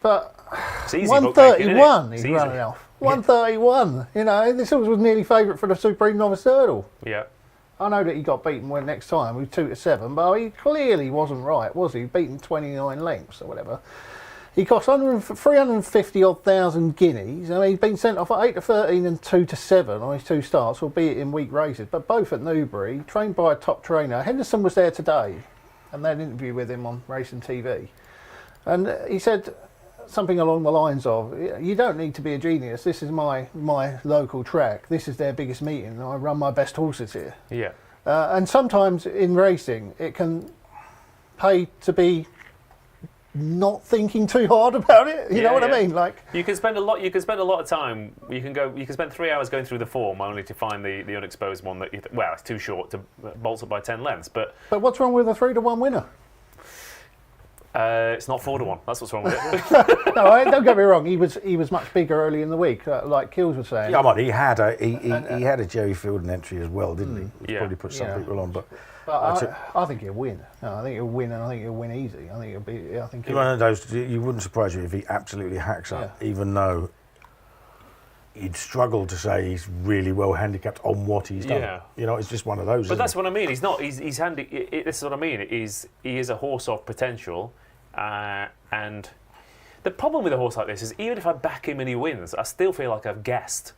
But 131, he's running off. 131. This was nearly favourite for the Supreme Novice Hurdle. Yeah. I know that he got beaten next time with 2-7, but he clearly wasn't right, was he? Beaten 29 lengths or whatever. He cost 350 odd thousand guineas. I mean, he's been sent off at 8-13 and 2-7 on his 2 starts, albeit in weak races, but both at Newbury, trained by a top trainer. Henderson was there today, and they had an interview with him on Racing TV, and he said something along the lines of, you don't need to be a genius, this is my local track, this is their biggest meeting, I run my best horses here. Yeah. And sometimes in racing it can pay to be not thinking too hard about it, you know what I mean? Like, you can spend a lot of time, you can spend 3 hours going through the form only to find the unexposed one that it's too short to bolt up by 10 lengths, but what's wrong with a 3-1 winner? It's not 4-1. That's what's wrong with it. No, don't get me wrong. He was much bigger early in the week, like Kills was saying. Yeah, but he had a Jerry Fielden entry as well, didn't he? Which probably put some people on. But I think he'll win. I think he'll win, and I think he'll win easy. I think it'll be. I think. One of those. You wouldn't surprise you if he absolutely hacks up, even though you'd struggle to say he's really well handicapped on what he's done. Yeah. It's just one of those. But that's what I mean. He's not. He's handy. This is what I mean. He is a horse of potential. And the problem with a horse like this is, even if I back him and he wins, I still feel like I've guessed.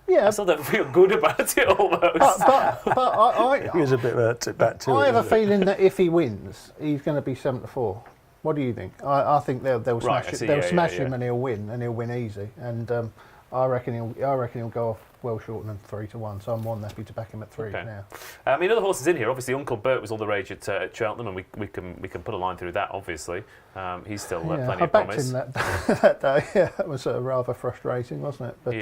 Yeah, I still don't feel good about it almost. But he was a bit of that too. I have a feeling that if he wins, he's going to be 7-4. What do you think? I think they'll smash it. They'll smash him and he'll win easy. And I reckon he'll go off well shorter than 3-1. So I'm more than happy to back him at 3 now. I mean, other horses in here. Obviously, Uncle Bert was all the rage at Cheltenham, and we can put a line through that. Obviously, he's still plenty of promise. I backed him that day. Yeah, that was rather frustrating, wasn't it? But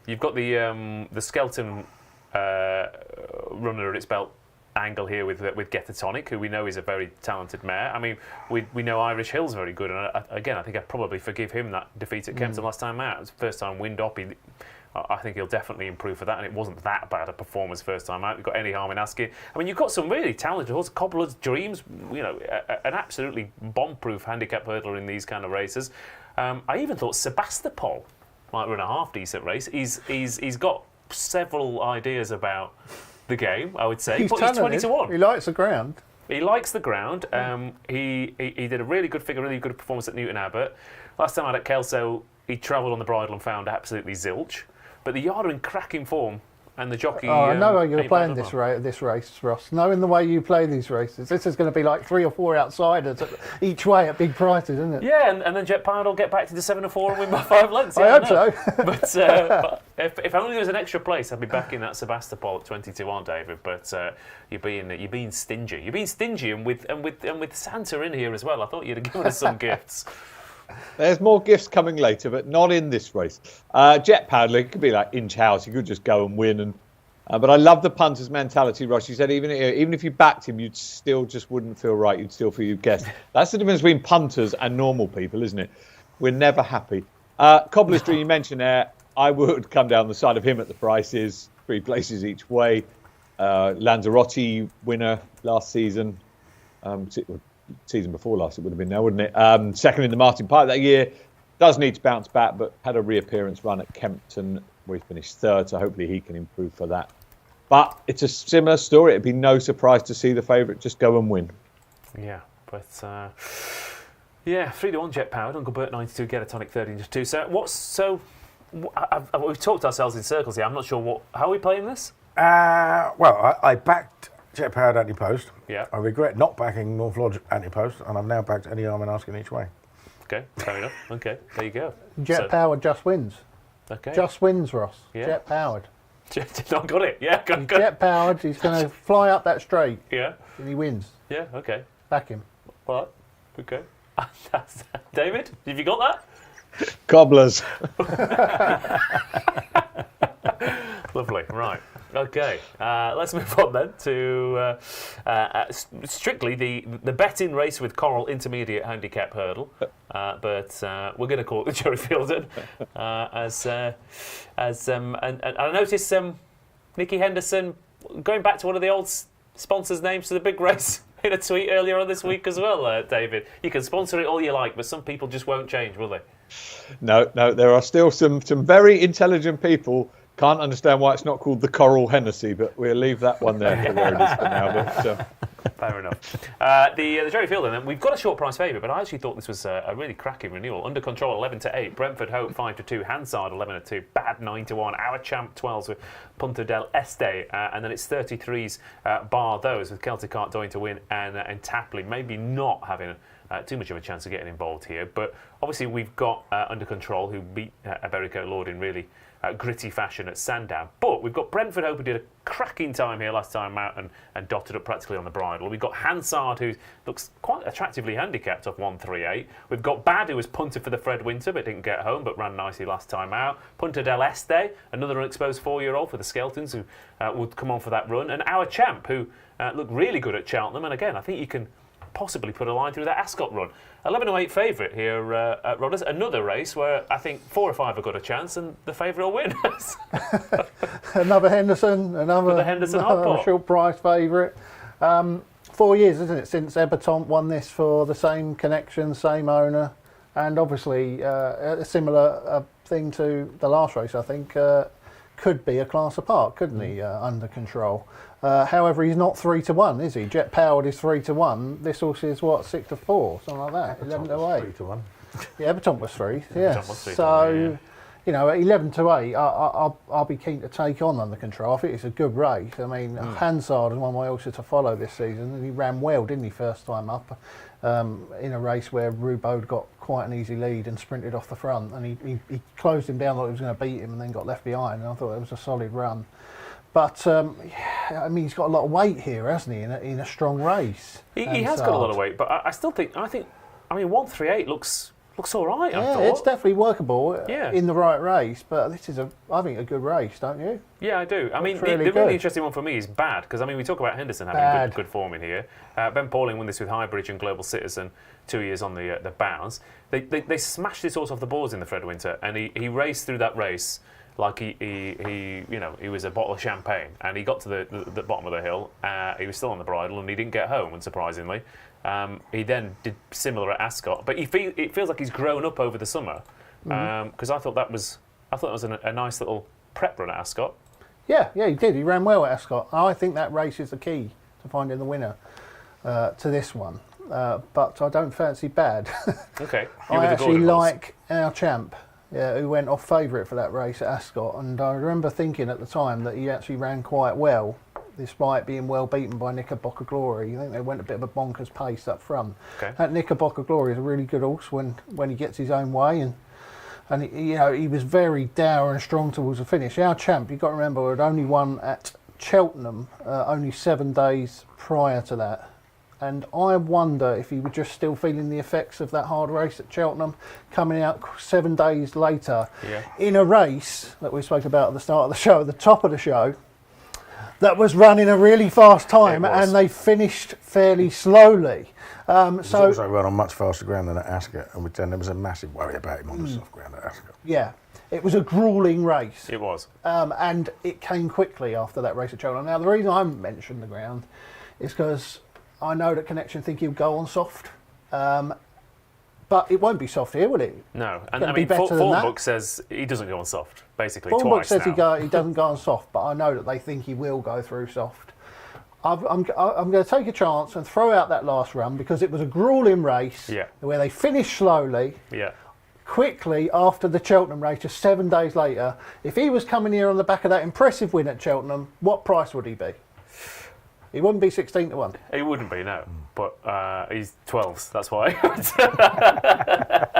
you've got the Skelton runner at its belt angle here with Get a Tonic, who we know is a very talented mare. I mean, we know Irish Hill's very good, and I think I'd probably forgive him that defeat at Kempton last time out. It was the first time wind up. I think he'll definitely improve for that, and it wasn't that bad a performance first time out. You've got any harm in asking. I mean, you've got some really talented horses. Cobbler's Dreams, an absolutely bomb-proof handicap hurdler in these kind of races. I even thought Sebastopol might run a half-decent race. He's got several ideas about the game, I would say. He's 20-1. He likes the ground. He likes the ground. He did a really good figure, really good performance at Newton Abbott. Last time out at Kelso, he travelled on the bridle and found absolutely zilch. But the yard are in cracking form, and the jockey. I know how you're playing this race, Ross. Knowing the way you play these races, this is going to be like 3 or 4 outsiders each way at big prices, isn't it? Yeah, and then Jet Pound will get back to the 7-4 and win by 5 lengths. I hope so. But if only there was an extra place, I'd be back in that Sebastopol at 20-1, David. But you're being stingy. You're being stingy, and with Santa in here as well. I thought you'd have given us some gifts. There's more gifts coming later, but not in this race. Jet Paddler, it could be like Inch House. You could just go and win. But I love the punter's mentality, Ross. You said even if you backed him, you'd still just wouldn't feel right. You'd still feel you guessed. That's the difference between punters and normal people, isn't it? We're never happy. Cobbler's Dream, you mentioned there. I would come down the side of him at the prices. 3 places each way. Lanzarote winner last season. Season before last, it would have been now, wouldn't it? Second in the Martin Pike that year. Does need to bounce back, but had a reappearance run at Kempton where he finished 3rd, so hopefully he can improve for that. But it's a similar story. It'd be no surprise to see the favourite just go and win. Yeah, but 3-1 Jet Powered, Uncle Bert 92, Get a Tonic 13-2. So we've talked ourselves in circles here. I'm not sure how are we playing this? Well, I backed Jet Powered Anti-Post. Yeah. I regret not backing North Lodge Anti-Post, and I've now backed Any Arm and Asking Each Way. Okay, fair enough. Okay, there you go. Jet Powered just wins. Okay. Just wins, Ross. Yeah. Jet Powered. Not got it. Yeah, got Jet Powered. He's going to fly up that straight. Yeah. And he wins. Yeah. Okay. Back him. All right. Okay. David, have you got that? Cobblers. Lovely. Right. Okay. Let's move on then to strictly the betting race with Coral Intermediate Handicap Hurdle, but we're going to call it the Jury Fielded, and I noticed Nicky Henderson going back to one of the old sponsors' names to the big race in a tweet earlier on this week as well. David, you can sponsor it all you like, but some people just won't change, will they? No, there are still some very intelligent people. Can't understand why it's not called the Coral Hennessy, but we'll leave that one there for where it is for now. But, fair enough. The Jerry Fielder, then, we've got a short price favourite, but I actually thought this was a really cracking renewal. Under Control 11-8, Brentford Hope 5-2, Hansard 11-2, Bad 9-1, Our Champ 12s with Punta del Este, and then it's 33s bar those with Celtic Art going to win and Tapley maybe not having too much of a chance of getting involved here. But obviously we've got Under Control, who beat Aberico Lord in really gritty fashion at Sandown. But we've got Brentford Hope, who did a cracking time here last time out and dotted up practically on the bridle. We've got Hansard, who looks quite attractively handicapped off 138. We've got Bad, who was punted for the Fred Winter but didn't get home but ran nicely last time out. Punta del Este, another unexposed 4-year-old for the Skeltons, who would come on for that run. And Our Champ, who looked really good at Cheltenham. And again, I think you can possibly put a line through that Ascot run. 11-8 favourite here at Rodders. Another race where I think 4 or 5 have got a chance and the favourite will win. Another Henderson, another hot pot. short price favourite. 4 years, isn't it, since Eberton won this for the same connection, same owner, and obviously a similar thing to the last race, I think, could be a class apart, couldn't he, Under Control. However, he's not 3-1, is he? Jet Powered is 3-1. This horse is what, 6-4, something like that. 11-8. 3-1. Yeah, Everton was 3. Yeah. Was 3 so, yeah. You know, at 11-8, I'll be keen to take on Under Control. I think it's a good race. I mean, Hansard is one of my horses to follow this season, and he ran well, didn't he, first time up, in a race where Rubaud got quite an easy lead and sprinted off the front, and he closed him down like he was going to beat him, and then got left behind. And I thought it was a solid run. But I mean, he's got a lot of weight here, hasn't he? In a strong race. He has got a lot of weight, but I still think. I mean, 138 looks all right. I thought it's definitely workable Yeah. in the right race. But this is I think a good race, don't you? Yeah, I do. I mean, really the good. really interesting one for me is Bad, because I mean, we talk about Henderson having good form in here. Ben Pauling won this with Highbridge and Global Citizen 2 years on the bounce. They smashed this horse off the boards in the Fred Winter, and he raced through that race like he was a bottle of champagne, and he got to the bottom of the hill. He was still on the bridle, and he didn't get home, unsurprisingly. He then did similar at Ascot, but it feels like he's grown up over the summer, because I thought that was a nice little prep run at Ascot. Yeah, he did. He ran well at Ascot. I think that race is the key to finding the winner to this one. But I don't fancy Bad. Okay. I actually like Our Champ, who went off favourite for that race at Ascot. And I remember thinking at the time that he actually ran quite well, despite being well beaten by Knickerbocker Glory. I think they went a bit of a bonkers pace up front. Okay. That Knickerbocker Glory is a really good horse when he gets his own way, and he was very dour and strong towards the finish. Our Champ, you've got to remember, had only won at Cheltenham only 7 days prior to that. And I wonder if he was just still feeling the effects of that hard race at Cheltenham, coming out 7 days later in a race that we spoke about at the start of the show, at the top of the show, that was running a really fast time, and they finished fairly slowly. It was also run on much faster ground than at Ascot, and there was a massive worry about him on the soft ground at Ascot. Yeah, it was a gruelling race. It was. And it came quickly after that race at Cheltenham. Now, the reason I mentioned the ground is because I know that Connection think he'll go on soft. But it won't be soft here, will it? No, and I mean, Formbook says he doesn't go on soft, basically, Formbook twice says now. he doesn't go on soft, but I know that they think he will go through soft. I'm going to take a chance and throw out that last run because it was a gruelling race where they finished slowly. Yeah. quickly after the Cheltenham race, just 7 days later, if he was coming here on the back of that impressive win at Cheltenham, what price would he be? He wouldn't be 16 to 1. He wouldn't be, no. But he's 12s, that's why.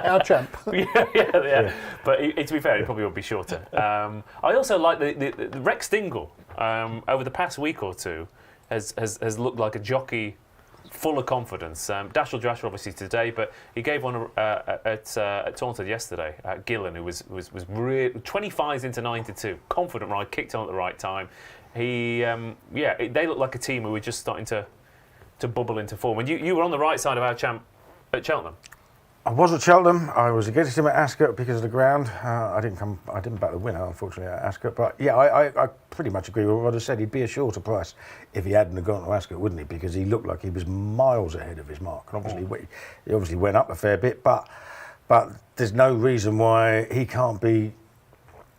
Our champ. Yeah. But to be fair, he probably would be shorter. I also like the Rex Dingle over the past week or two has looked like a jockey full of confidence. Dashel Drasher obviously today, but he gave one at Taunton yesterday. Gillen, who was really 25s into 9-2, confident ride, kicked on at the right time. They look like a team who were just starting to bubble into form. And you were on the right side of our champ at Cheltenham. I was at Cheltenham. I was against him at Ascot because of the ground. I didn't back the winner, unfortunately, at Ascot. But yeah, I pretty much agree with what I said. He'd be a shorter price if he hadn't gone to Ascot, wouldn't he? Because he looked like he was miles ahead of his mark. And obviously, he obviously went up a fair bit. But there's no reason why he can't be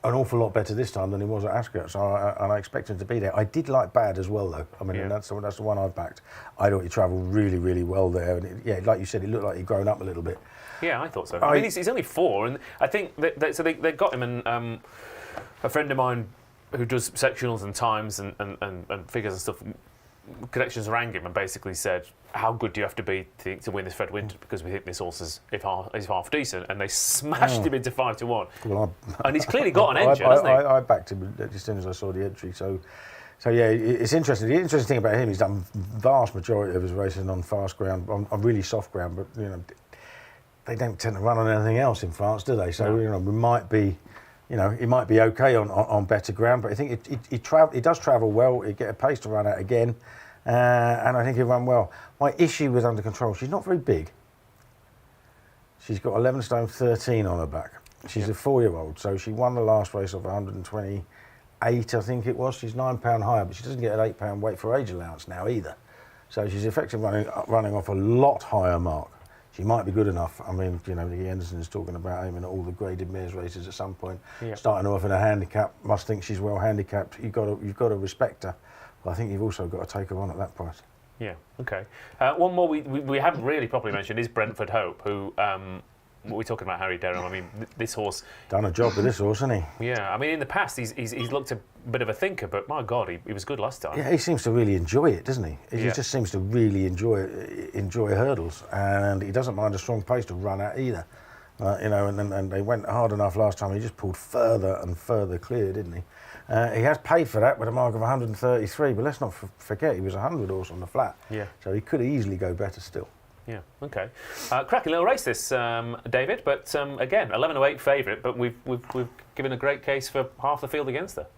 an awful lot better this time than he was at Ascot. So I expect him to be there. I did like Bad as well, though. I mean, and that's the one I've backed. I thought he travelled really, really well there. And like you said, he looked like he'd grown up a little bit. Yeah, I thought so. I mean, he's only 4, and I think they got him. And a friend of mine who does sectionals and times and figures and stuff, connections rang him and basically said, "How good do you have to be to win this Fred Winter? Because we think this horse is half decent." And they smashed him into 5 to 1. Well, and he's clearly got an engine, hasn't he? I backed him as soon as I saw the entry. So yeah, it's interesting. The interesting thing about him, he's done vast majority of his racing on fast ground, on really soft ground, but they don't tend to run on anything else in France, do they? So we might be, he might be okay on better ground, but I think he does travel well. He get a pace to run out again, and I think he'll run well. My issue with Under Control, she's not very big. She's got 11 stone 13 on her back. She's a 4-year-old, so she won the last race of 128, I think it was. She's £9 higher, but she doesn't get an £8 weight for age allowance now either. So she's effectively running off a lot higher mark. She might be good enough. I mean, Nicky Henderson is talking about aiming at all the graded mares races at some point. Yeah. Starting off in a handicap, must think she's well handicapped. You've got to respect her. But I think you've also got to take her on at that price. Yeah. Okay. One more we haven't really properly mentioned is Brentford Hope, who. What we're talking about, Harry Derham. I mean, this horse done a job with this horse, hasn't he? Yeah. I mean, in the past, he's looked a bit of a thinker, but my God, he was good last time. Yeah, he seems to really enjoy it, doesn't he? He just seems to really enjoy hurdles, and he doesn't mind a strong pace to run at either. And they went hard enough last time. He just pulled further and further clear, didn't he? He has paid for that with a mark of 133, but let's not forget he was a 100 horse on the flat. Yeah. So he could easily go better still. Yeah, okay. Cracking little race this, David, but again, 11-8 favourite, but we've given a great case for half the field against her.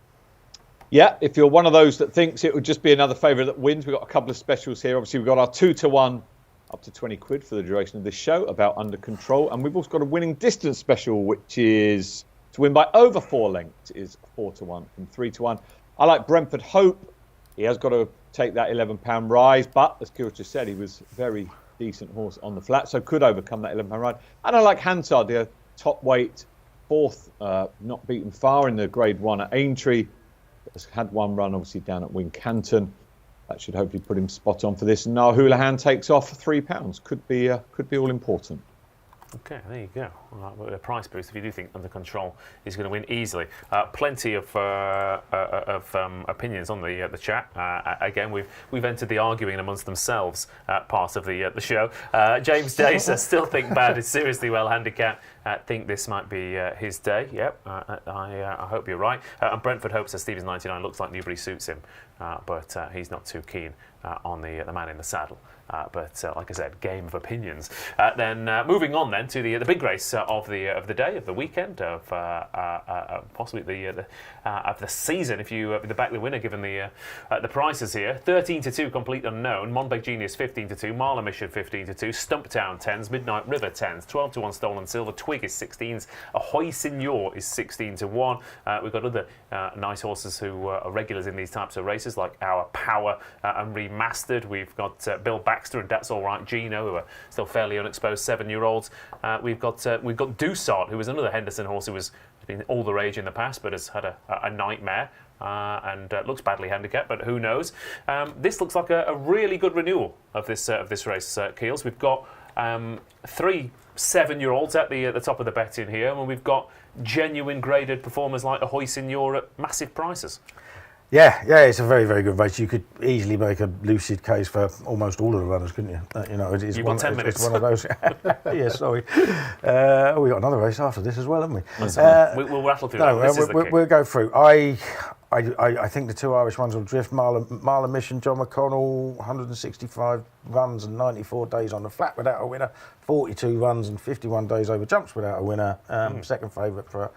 Yeah, if you're one of those that thinks it would just be another favourite that wins, we've got a couple of specials here. Obviously, we've got our 2 to 1 up to 20 quid for the duration of this show about Under Control, and we've also got a winning distance special, which is to win by over 4 lengths, is 4 to 1 from 3 to 1. I like Brentford Hope. He has got to take that £11 rise, but as Kealy just said, he was very decent horse on the flat, so could overcome that £11 ride. And I like Hansard, the top weight, 4th, not beaten far in the Grade 1 at Aintree. Has had one run, obviously, down at Wincanton. That should hopefully put him spot on for this. And now Houlihan takes off £3. Could be all important. Okay, there you go. A price boost if you do think Under Control is going to win easily. Plenty of opinions on the chat. Again, we've entered the arguing amongst themselves part of the show. James Day says, still think Bad is seriously well handicapped. Think this might be his day. Yep, I hope you're right. And Brentford Hope says Stevens 99 looks like Newbury suits him, but he's not too keen on the man in the saddle. But like I said, game of opinions. Then moving on then to the big race of the day, of the weekend, of possibly of the season. If you back the winner, given the prices here, 13 to 2, complete unknown. Monbeg Genius 15 to 2, Marla Mission 15 to 2, Stumptown 10s, Midnight River 10s, 12 to 1 Stolen Silver, Twig is 16s, Ahoy Signor is 16 to 1. We've got other nice horses who are regulars in these types of races, like Our Power and Remastered. We've got Bill Baxter and That's All Right Gino, who are still fairly unexposed 7-year-olds. We've got Dusart, who was another Henderson horse who has been all the rage in the past, but has had a nightmare and looks badly handicapped. But who knows? This looks like a really good renewal of this race, Keels. We've got 3 7-year-olds at the top of the betting here, and we've got genuine graded performers like Ahoy Senior at massive prices. Yeah, it's a very, very good race. You could easily make a lucid case for almost all of the runners, couldn't you? You've got 10 minutes. It's one of those. Yeah, sorry. We got another race after this as well, haven't we? We'll rattle through that. We'll go through. I think the 2 Irish ones will drift. Marla Mission, John McConnell, 165 runs and 94 days on the flat without a winner. 42 runs and 51 days over jumps without a winner. Second favourite for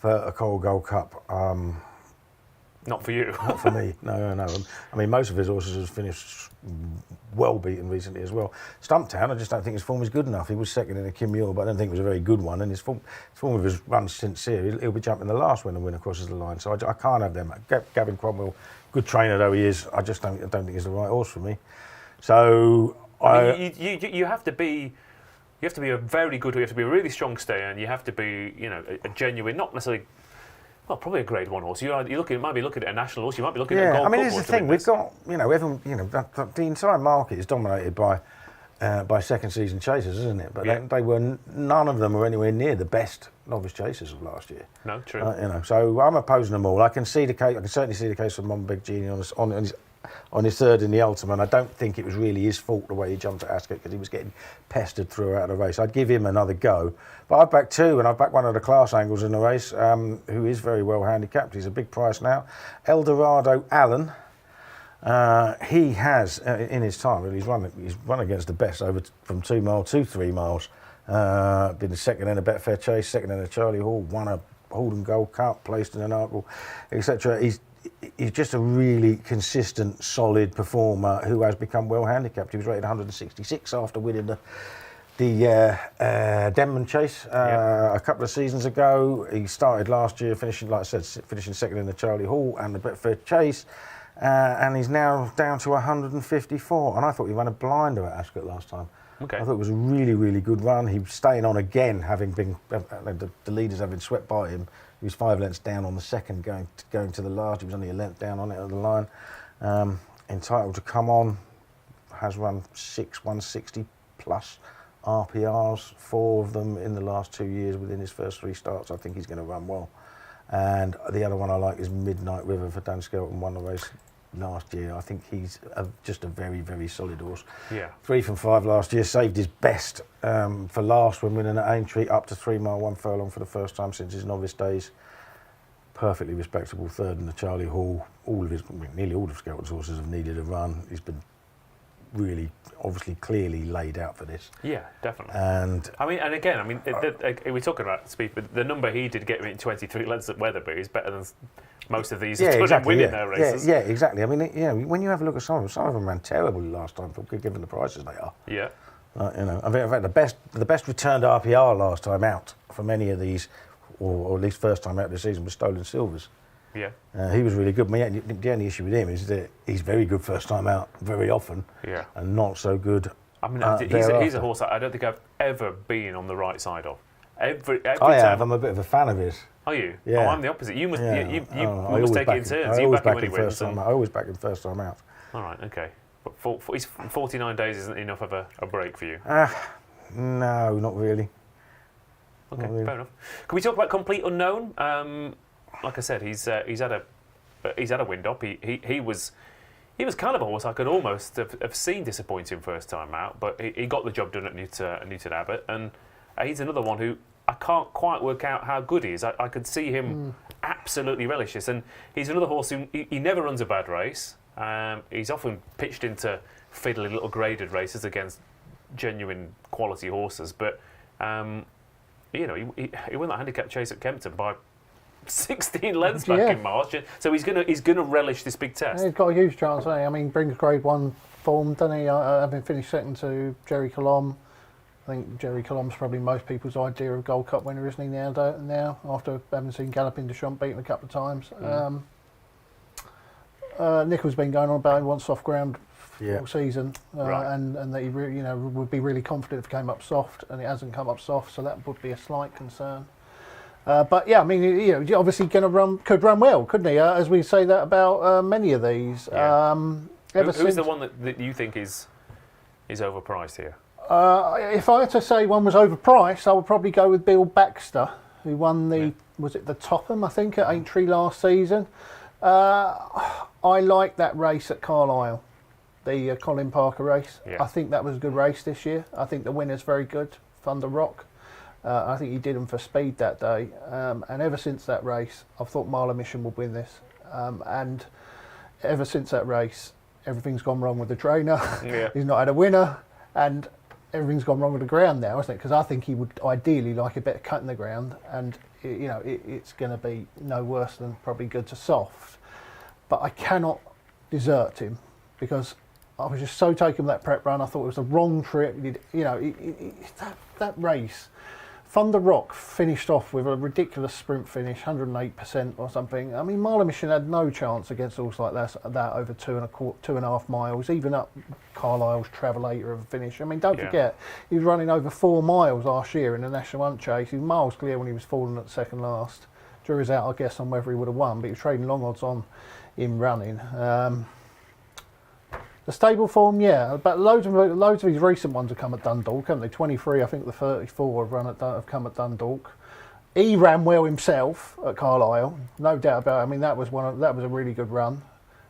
a Coral Gold Cup. Not for you. Not for me. No. I mean, most of his horses have finished well beaten recently as well. Stumptown, I just don't think his form is good enough. He was second in a Kim Muir, but I don't think it was a very good one. And his form of his run since here, he'll be jumping the last when the winner crosses the line. So I can't have them. Gavin Cromwell, good trainer though he is, I just don't think he's the right horse for me. So you have to be. You have to be a very good. You have to be a really strong stayer, and you have to be, a genuine, not necessarily. Well, probably a Grade 1 horse. You might be looking at a national horse. You might be looking at a Gold Cup horse. Here's the thing. We've got, everyone, the entire market is dominated by second season chasers, isn't it? But none of them were anywhere near the best novice chasers of last year. No, true. So I'm opposing them all. I can certainly see the case for Monbeg Genie on his third in the Ultimate. I don't think it was really his fault the way he jumped at Ascot because he was getting pestered throughout the race. I'd give him another go. But I've backed 2, and I've backed one of the class angles in the race, who is very well handicapped. He's a big price now. Eldorado Allen. He has, in his time, he's run against the best over from 2 mile to 3 miles. Been second in a Betfair Chase, second in a Charlie Hall, won a Holden Gold Cup, placed in an Arkle, etc. He's just a really consistent, solid performer who has become well handicapped. He was rated 166 after winning the Denman Chase a couple of seasons ago. He started last year finishing second in the Charlie Hall and the Betfair Chase, and he's now down to 154. And I thought he ran a blinder at Ascot last time. Okay. I thought it was a really, really good run. He was staying on again, having been the leaders having swept by him. He was 5 lengths down on the second, going to the last. He was only a length down on it at the line. Entitled to come on. Has run 6 160 plus RPRs, 4 of them in the last 2 years within his first 3 starts. I think he's going to run well. And the other one I like is Midnight River for Dan Skelton, won the race last year. I think he's just a very, very solid horse. Yeah. 3 from 5 last year, saved his best for last when winning at Aintree, up to 3 mile, 1 furlong for the first time since his novice days. Perfectly respectable third in the Charlie Hall. Nearly all of Skelton's horses have needed a run. He's been really, obviously, clearly laid out for this. Yeah, definitely. And we're talking about speed, but the number he did get in 23 lengths at Weatherby is better than most of these have done winning their races. Yeah, exactly. I mean, when you have a look at some of them ran terribly last time, given the prices they are. Yeah. I think the best returned RPR last time out from any of these, or at least first time out this season, was Stolen Silvers. Yeah. He was really good. The only issue with him is that he's very good first time out very often. Yeah. And not so good. I mean, he's a horse I don't think I've ever been on the right side of. Every I time. have. I'm a bit of a fan of his. Are you? Yeah. Oh, I'm the opposite. You must. Yeah. You must take it in turns. I You always back him back when he him wins. first time out. I always back him first time out. All right. Okay. But 49 days isn't enough of a break for you. No, not really. Okay, fair enough. Can we talk about Complete Unknown? Like I said, he's had a wind up. He was kind of a horse I could almost have seen disappointing first time out, but he got the job done at Newton Abbott, and he's another one who I can't quite work out how good he is. I could see him absolutely relish this, and he's another horse who he never runs a bad race. He's often pitched into fiddly little graded races against genuine quality horses, but he won that handicap chase at Kempton by 16 lengths back in March, so he's gonna relish this big test. Yeah, he's got a huge chance, hasn't he? I mean, brings Grade 1 form, doesn't he? Having finished second to Jerry Colombe. I think Jerry Colombe's probably most people's idea of Gold Cup winner, isn't he, now after having seen Galloping Deschamps beat him a couple of times. Nichol's been going on about he wants soft ground all season, and that he would be really confident if it came up soft, and it hasn't come up soft, so that would be a slight concern. But yeah, I mean, he's obviously could run well, couldn't he? As we say that about many of these. Yeah. Who's the one that you think is overpriced here? If I had to say one was overpriced, I would probably go with Bill Baxter, who won was it the Topham, I think, at Aintree last season. I like that race at Carlisle, the Colin Parker race. Yeah. I think that was a good race this year. I think the winner's very good, Thunder Rock. I think he did them for speed that day. And ever since that race, I've thought Marla Mission would win this. And ever since that race, everything's gone wrong with the trainer. Yeah. He's not had a winner. And everything's gone wrong with the ground now, isn't it? Because I think he would ideally like a bit of cut in the ground. And, it's going to be no worse than probably good to soft. But I cannot desert him because I was just so taken with that prep run. I thought it was the wrong trip. That race, Thunder Rock finished off with a ridiculous sprint finish, 108% or something. I mean, Marla Mission had no chance against horses like that over 2.5 miles, even up Carlisle's Travelator of a finish. I mean, don't forget, he was running over 4 miles last year in the National Hunt Chase. He was miles clear when he was falling at second last. Jury's out, I guess, on whether he would have won, but he was trading long odds on him running. The stable form, but loads of his recent ones have come at Dundalk, haven't they? 23, I think the 34 have come at Dundalk. He ran well himself at Carlisle, no doubt about it. I mean, that was a really good run,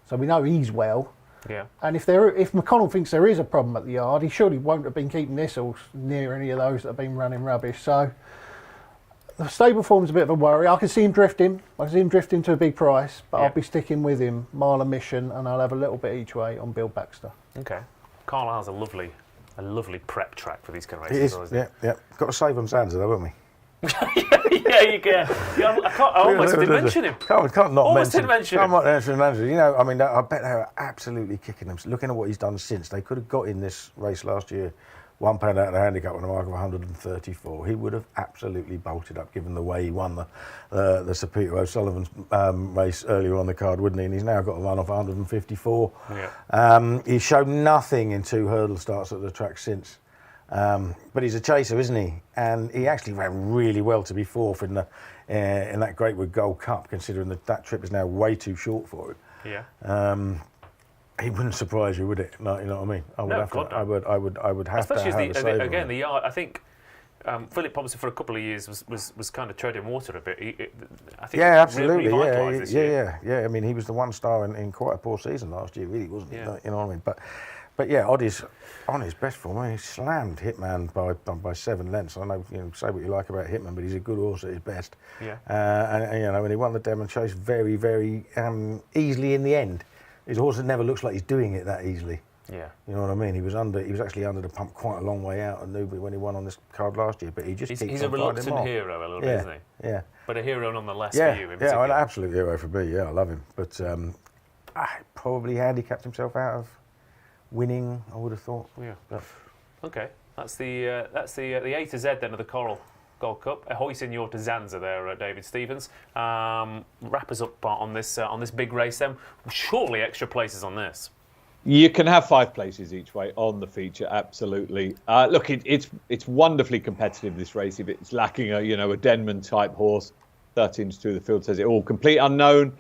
so we know he's well. Yeah. And if McConnell thinks there is a problem at the yard, he surely won't have been keeping this horse near any of those that have been running rubbish. So the stable form's a bit of a worry. I can see him drifting. To a big price, but I'll be sticking with him, Marla Mission, and I'll have a little bit each way on Bill Baxter. Okay. Carlisle's a lovely prep track for these kind of races. It is. Yeah. Got to save them Zanza though, haven't we? Yeah, you can. I almost didn't mention him. Can't not almost mention. Didn't mention him. I mean, I bet they were absolutely kicking them. Looking at what he's done since, they could have got in this race last year. £1 out of the handicap on a mark of 134. He would have absolutely bolted up, given the way he won the Sir Peter O'Sullivan race earlier on the card, wouldn't he? And he's now got a run off 154. Yeah. He's shown nothing in 2 hurdle starts at the track since. But he's a chaser, isn't he? And he actually ran really well to be fourth in that Greatwood Gold Cup, considering that trip is now way too short for him. Yeah. It wouldn't surprise you, would it? No, you know what I mean? I would have Especially to have a again, the yard. I think Philip Thompson for a couple of years was kind of treading water a bit. I think absolutely. Really this year. I mean, he was the 1 star in quite a poor season last year, really, wasn't he? You know what I mean? But yeah, on his best form, he slammed Hitman by 7 lengths. I know, say what you like about Hitman, but he's a good horse at his best. Yeah. And he won the Devon Chase very, very easily in the end. His horse never looks like he's doing it that easily. Yeah. You know what I mean? He was actually under the pump quite a long way out at Newbury when he won on this card last year, but he just he's a reluctant hero a little bit, isn't he? Yeah. But a hero nonetheless for you in particular. Yeah, an absolute hero for me. Yeah, I love him. But probably handicapped himself out of winning, I would have thought. Yeah. But. Okay. That's the A to Z then of the Coral Gold Cup. Hoisting your to Zanza there, David Stevens. Wrap us up on this big race then. Shortly extra places on this. You can have 5 places each way on the feature, absolutely. Look, it's wonderfully competitive, this race. If it's lacking a Denman type horse, 13 to 2 the field says it all. Complete unknown.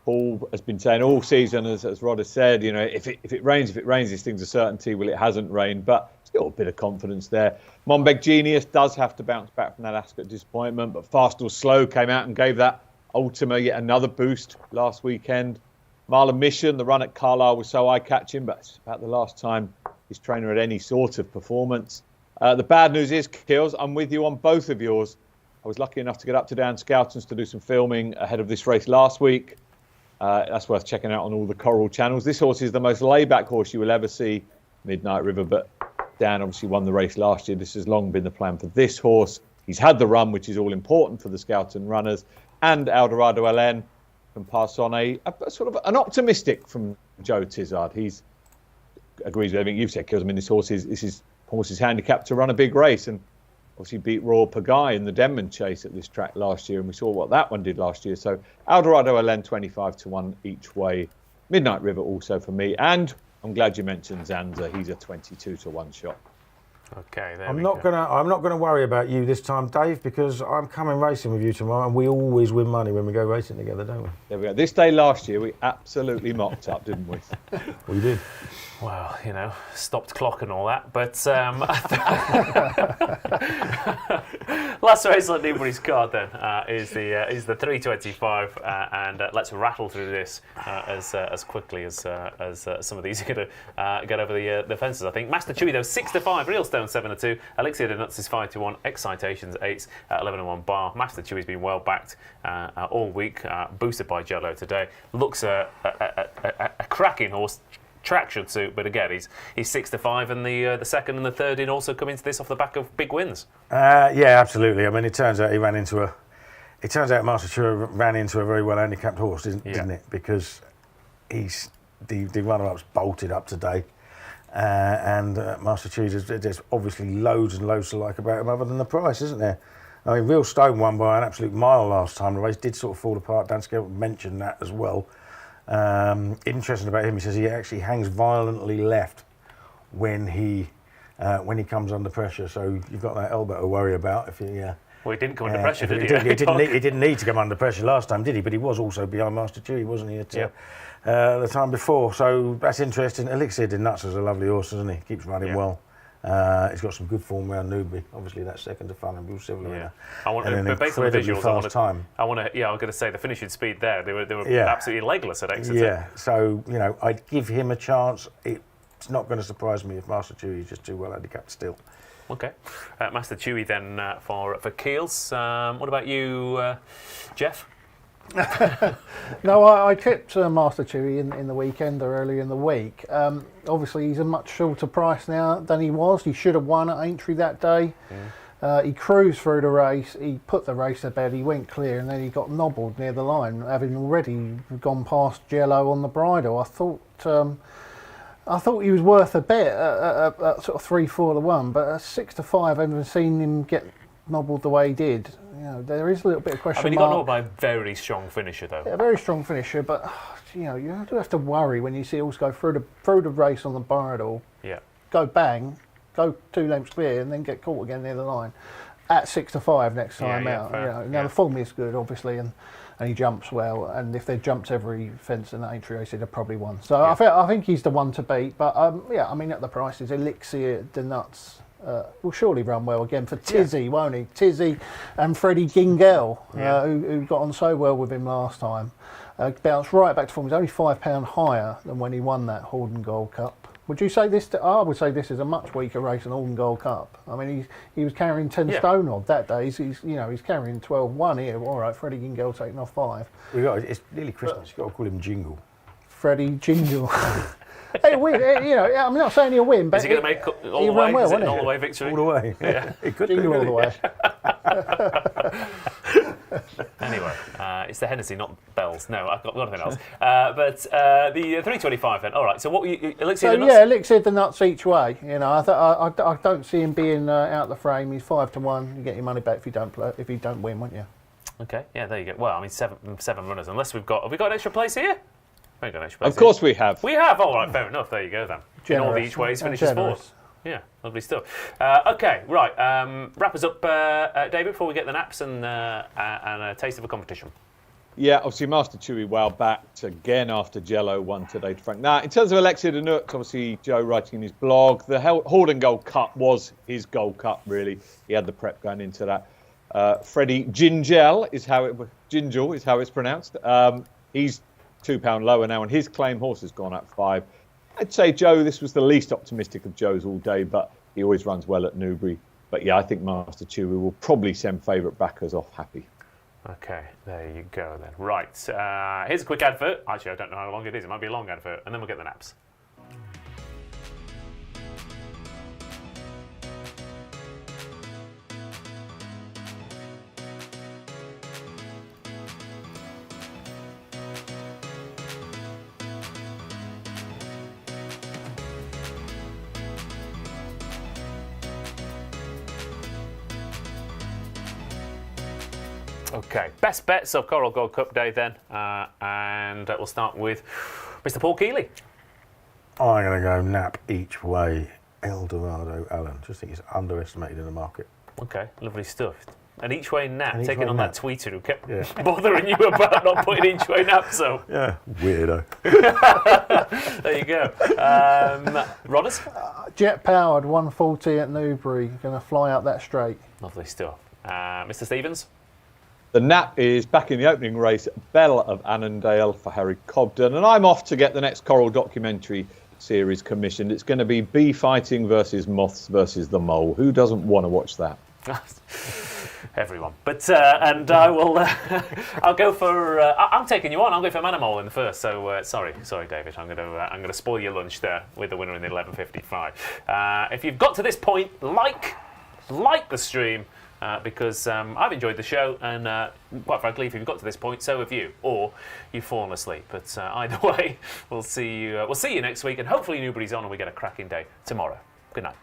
Paul has been saying all season, as Rod has said, if it rains, these things are certainty. Well, it hasn't rained, but still a bit of confidence there. Monbeg Genius does have to bounce back from that Ascot disappointment, but Fast or Slow came out and gave that Ultima yet another boost last weekend. Marla Mission, the run at Carlisle was so eye-catching, but it's about the last time his trainer had any sort of performance. The bad news is, Kills, I'm with you on both of yours. I was lucky enough to get up to Dan Scoutons to do some filming ahead of this race last week. That's worth checking out on all the Coral channels. This horse is the most laid-back horse you will ever see, Midnight River, but Dan obviously won the race last year. This has long been the plan for this horse. He's had the run, which is all important for the Scouton runners, and Eldorado LN can pass on a sort of an optimistic from Joe Tizard. He's agrees with everything you've said, Kills. I mean, this horse is handicapped to run a big race, and obviously beat Royal Pagaille in the Denman Chase at this track last year, and we saw what that one did last year. So Eldorado LN 25 to 1 each way. Midnight River also for me, and I'm glad you mentioned Zanza. He's a 22 to 1 shot. Okay, I'm not gonna worry about you this time, Dave, because I'm coming racing with you tomorrow, and we always win money when we go racing together, don't we? There we go. This day last year, we absolutely mocked up, didn't we? We did. Well, you know, stopped clock and all that. But last race on Newbury's card then is the 325, and let's rattle through this as quickly as some of these are going to get over the fences. I think Master Chewy though 6-5, Reelstone 7-2, Elixir de Nuts is 5-1, Excitations 8, 11-1 Bar. Master Chewy's been well backed all week, boosted by Jello today. Looks a cracking horse. Track should suit, but again, he's 6-5, and the second and the third in also come into this off the back of big wins. Yeah, absolutely. I mean, it turns out Master Chewy ran into a very well handicapped horse, didn't it? Because the runner-up's bolted up today, and Master Chewy, there's obviously loads and loads to like about him, other than the price, isn't there? I mean, Real Stone won by an absolute mile last time. The race did sort of fall apart. Dan Skell mentioned that as well. Interesting about him, he says he actually hangs violently left when he comes under pressure. So you've got that elbow to worry about. If he, well, he didn't come under pressure, did he? He didn't need to come under pressure last time, did he? But he was also behind Master Chewy, wasn't he? The time before. So that's interesting. Elixir de Nuts is a lovely horse, isn't he? Keeps running well. He's got some good form around Newbury. Obviously, that's second to Fun and Blue Silver. Yeah. But based on the visuals, I was going to say the finishing speed there. They were absolutely legless at Exeter. Yeah. So I'd give him a chance. It's not going to surprise me if Master Chewy is just too well handicapped still. Okay. Master Chewy then for Keels. What about you, Jeff? No, I tipped Master Chewy in the weekend or early in the week. Obviously, he's a much shorter price now than he was. He should have won at Aintree that day. He cruised through the race. He put the race to bed. He went clear, and then he got nobbled near the line, having already gone past Jello on the bridle. I thought he was worth a bit at sort of 3-4 to 1, but at 6-5, having seen him get nobbled the way he did, there is a little bit of question mark. He got nobbled by a very strong finisher, though. Yeah, a very strong finisher, but you do have to worry when you see horse go through the race on the bridle, go bang, go 2 lengths clear, and then get caught again near the line at 6-5 next time out. Now the form is good, obviously, and he jumps well. And if they jumped every fence in the Aintree race, he'd have probably won. So I think he's the one to beat. But I mean, at the prices, Elixir de Nuts will surely run well again for Tizzy, won't he? Tizzy and Freddie Gingell, who got on so well with him last time, bounced right back to form. He's only £5 higher than when he won that Horden Gold Cup. Would you say this? I would say this is a much weaker race than Horden Gold Cup. I mean, he was carrying 10 stone odd that day. He's carrying 12-1 here. All right, Freddie Gingell taking off 5. It's nearly Christmas. You've got to call him Jingle. Freddie Jingle. Hey, win, I'm not saying he'll win, but is he going to make all the way? Well, is it an all the way victory? All the way. Yeah, it could Jingle all the way. Anyway, it's the Hennessy, not bells. No, I've got nothing else. But the 325 then. All right. So what were you? Elixir de Nuts? Elixir de Nuts each way. I don't see him being out the frame. He's 5-1. You get your money back if you don't win, won't you? Okay. Yeah. There you go. Well, I mean, seven runners. Unless have we got an extra place here? We got an extra place. Of course we have. We have. All right. Fair enough. There you go then. Generous. In all the each ways finishes 4th. Yeah, lovely stuff. Okay, right. Wrap us up, David, before we get the naps and a taste of a competition. Yeah, obviously Master Chewy well backed again after Jello won today to Frank. Now, in terms of Elixir de Nuts, obviously Joe writing in his blog, the Horden Gold Cup was his Gold Cup, really. He had the prep going into that. Freddie Gingell is how it's pronounced. He's £2 lower now, and his claim horse has gone up 5. I'd say, Joe, this was the least optimistic of Joe's all day, but he always runs well at Newbury. But yeah, I think Master Chewy will probably send favourite backers off happy. Okay, there you go then. Right, here's a quick advert. Actually, I don't know how long it is. It might be a long advert, and then we'll get the naps. Okay, best bets of Coral Gold Cup Day then, and we'll start with Mr. Paul Kealy. I'm going to go nap each way, Eldorado Allen. Just think he's underestimated in the market. Okay, lovely stuff. An each-way nap, An taking each-way on nap. that tweeter who kept bothering you about not putting each-way naps up. Yeah, weirdo. There you go. Rodders? Jet-powered 140 at Newbury, going to fly up that straight. Lovely stuff. Mr. Stevens? The Nap is back in the opening race at Bell of Annandale for Harry Cobden, and I'm off to get the next Coral documentary series commissioned. It's going to be bee fighting versus moths versus the mole. Who doesn't want to watch that? Everyone. But and I will. I'll go for. I'm taking you on. I'll go for Manamole in the first. So sorry, David. I'm going to spoil your lunch there with the winner in the 11:55. If you've got to this point, like the stream. Because I've enjoyed the show, and quite frankly, if you've got to this point, so have you, or you've fallen asleep. But either way, we'll see you. We'll see you next week, and hopefully Newbury's on, and we get a cracking day tomorrow. Good night.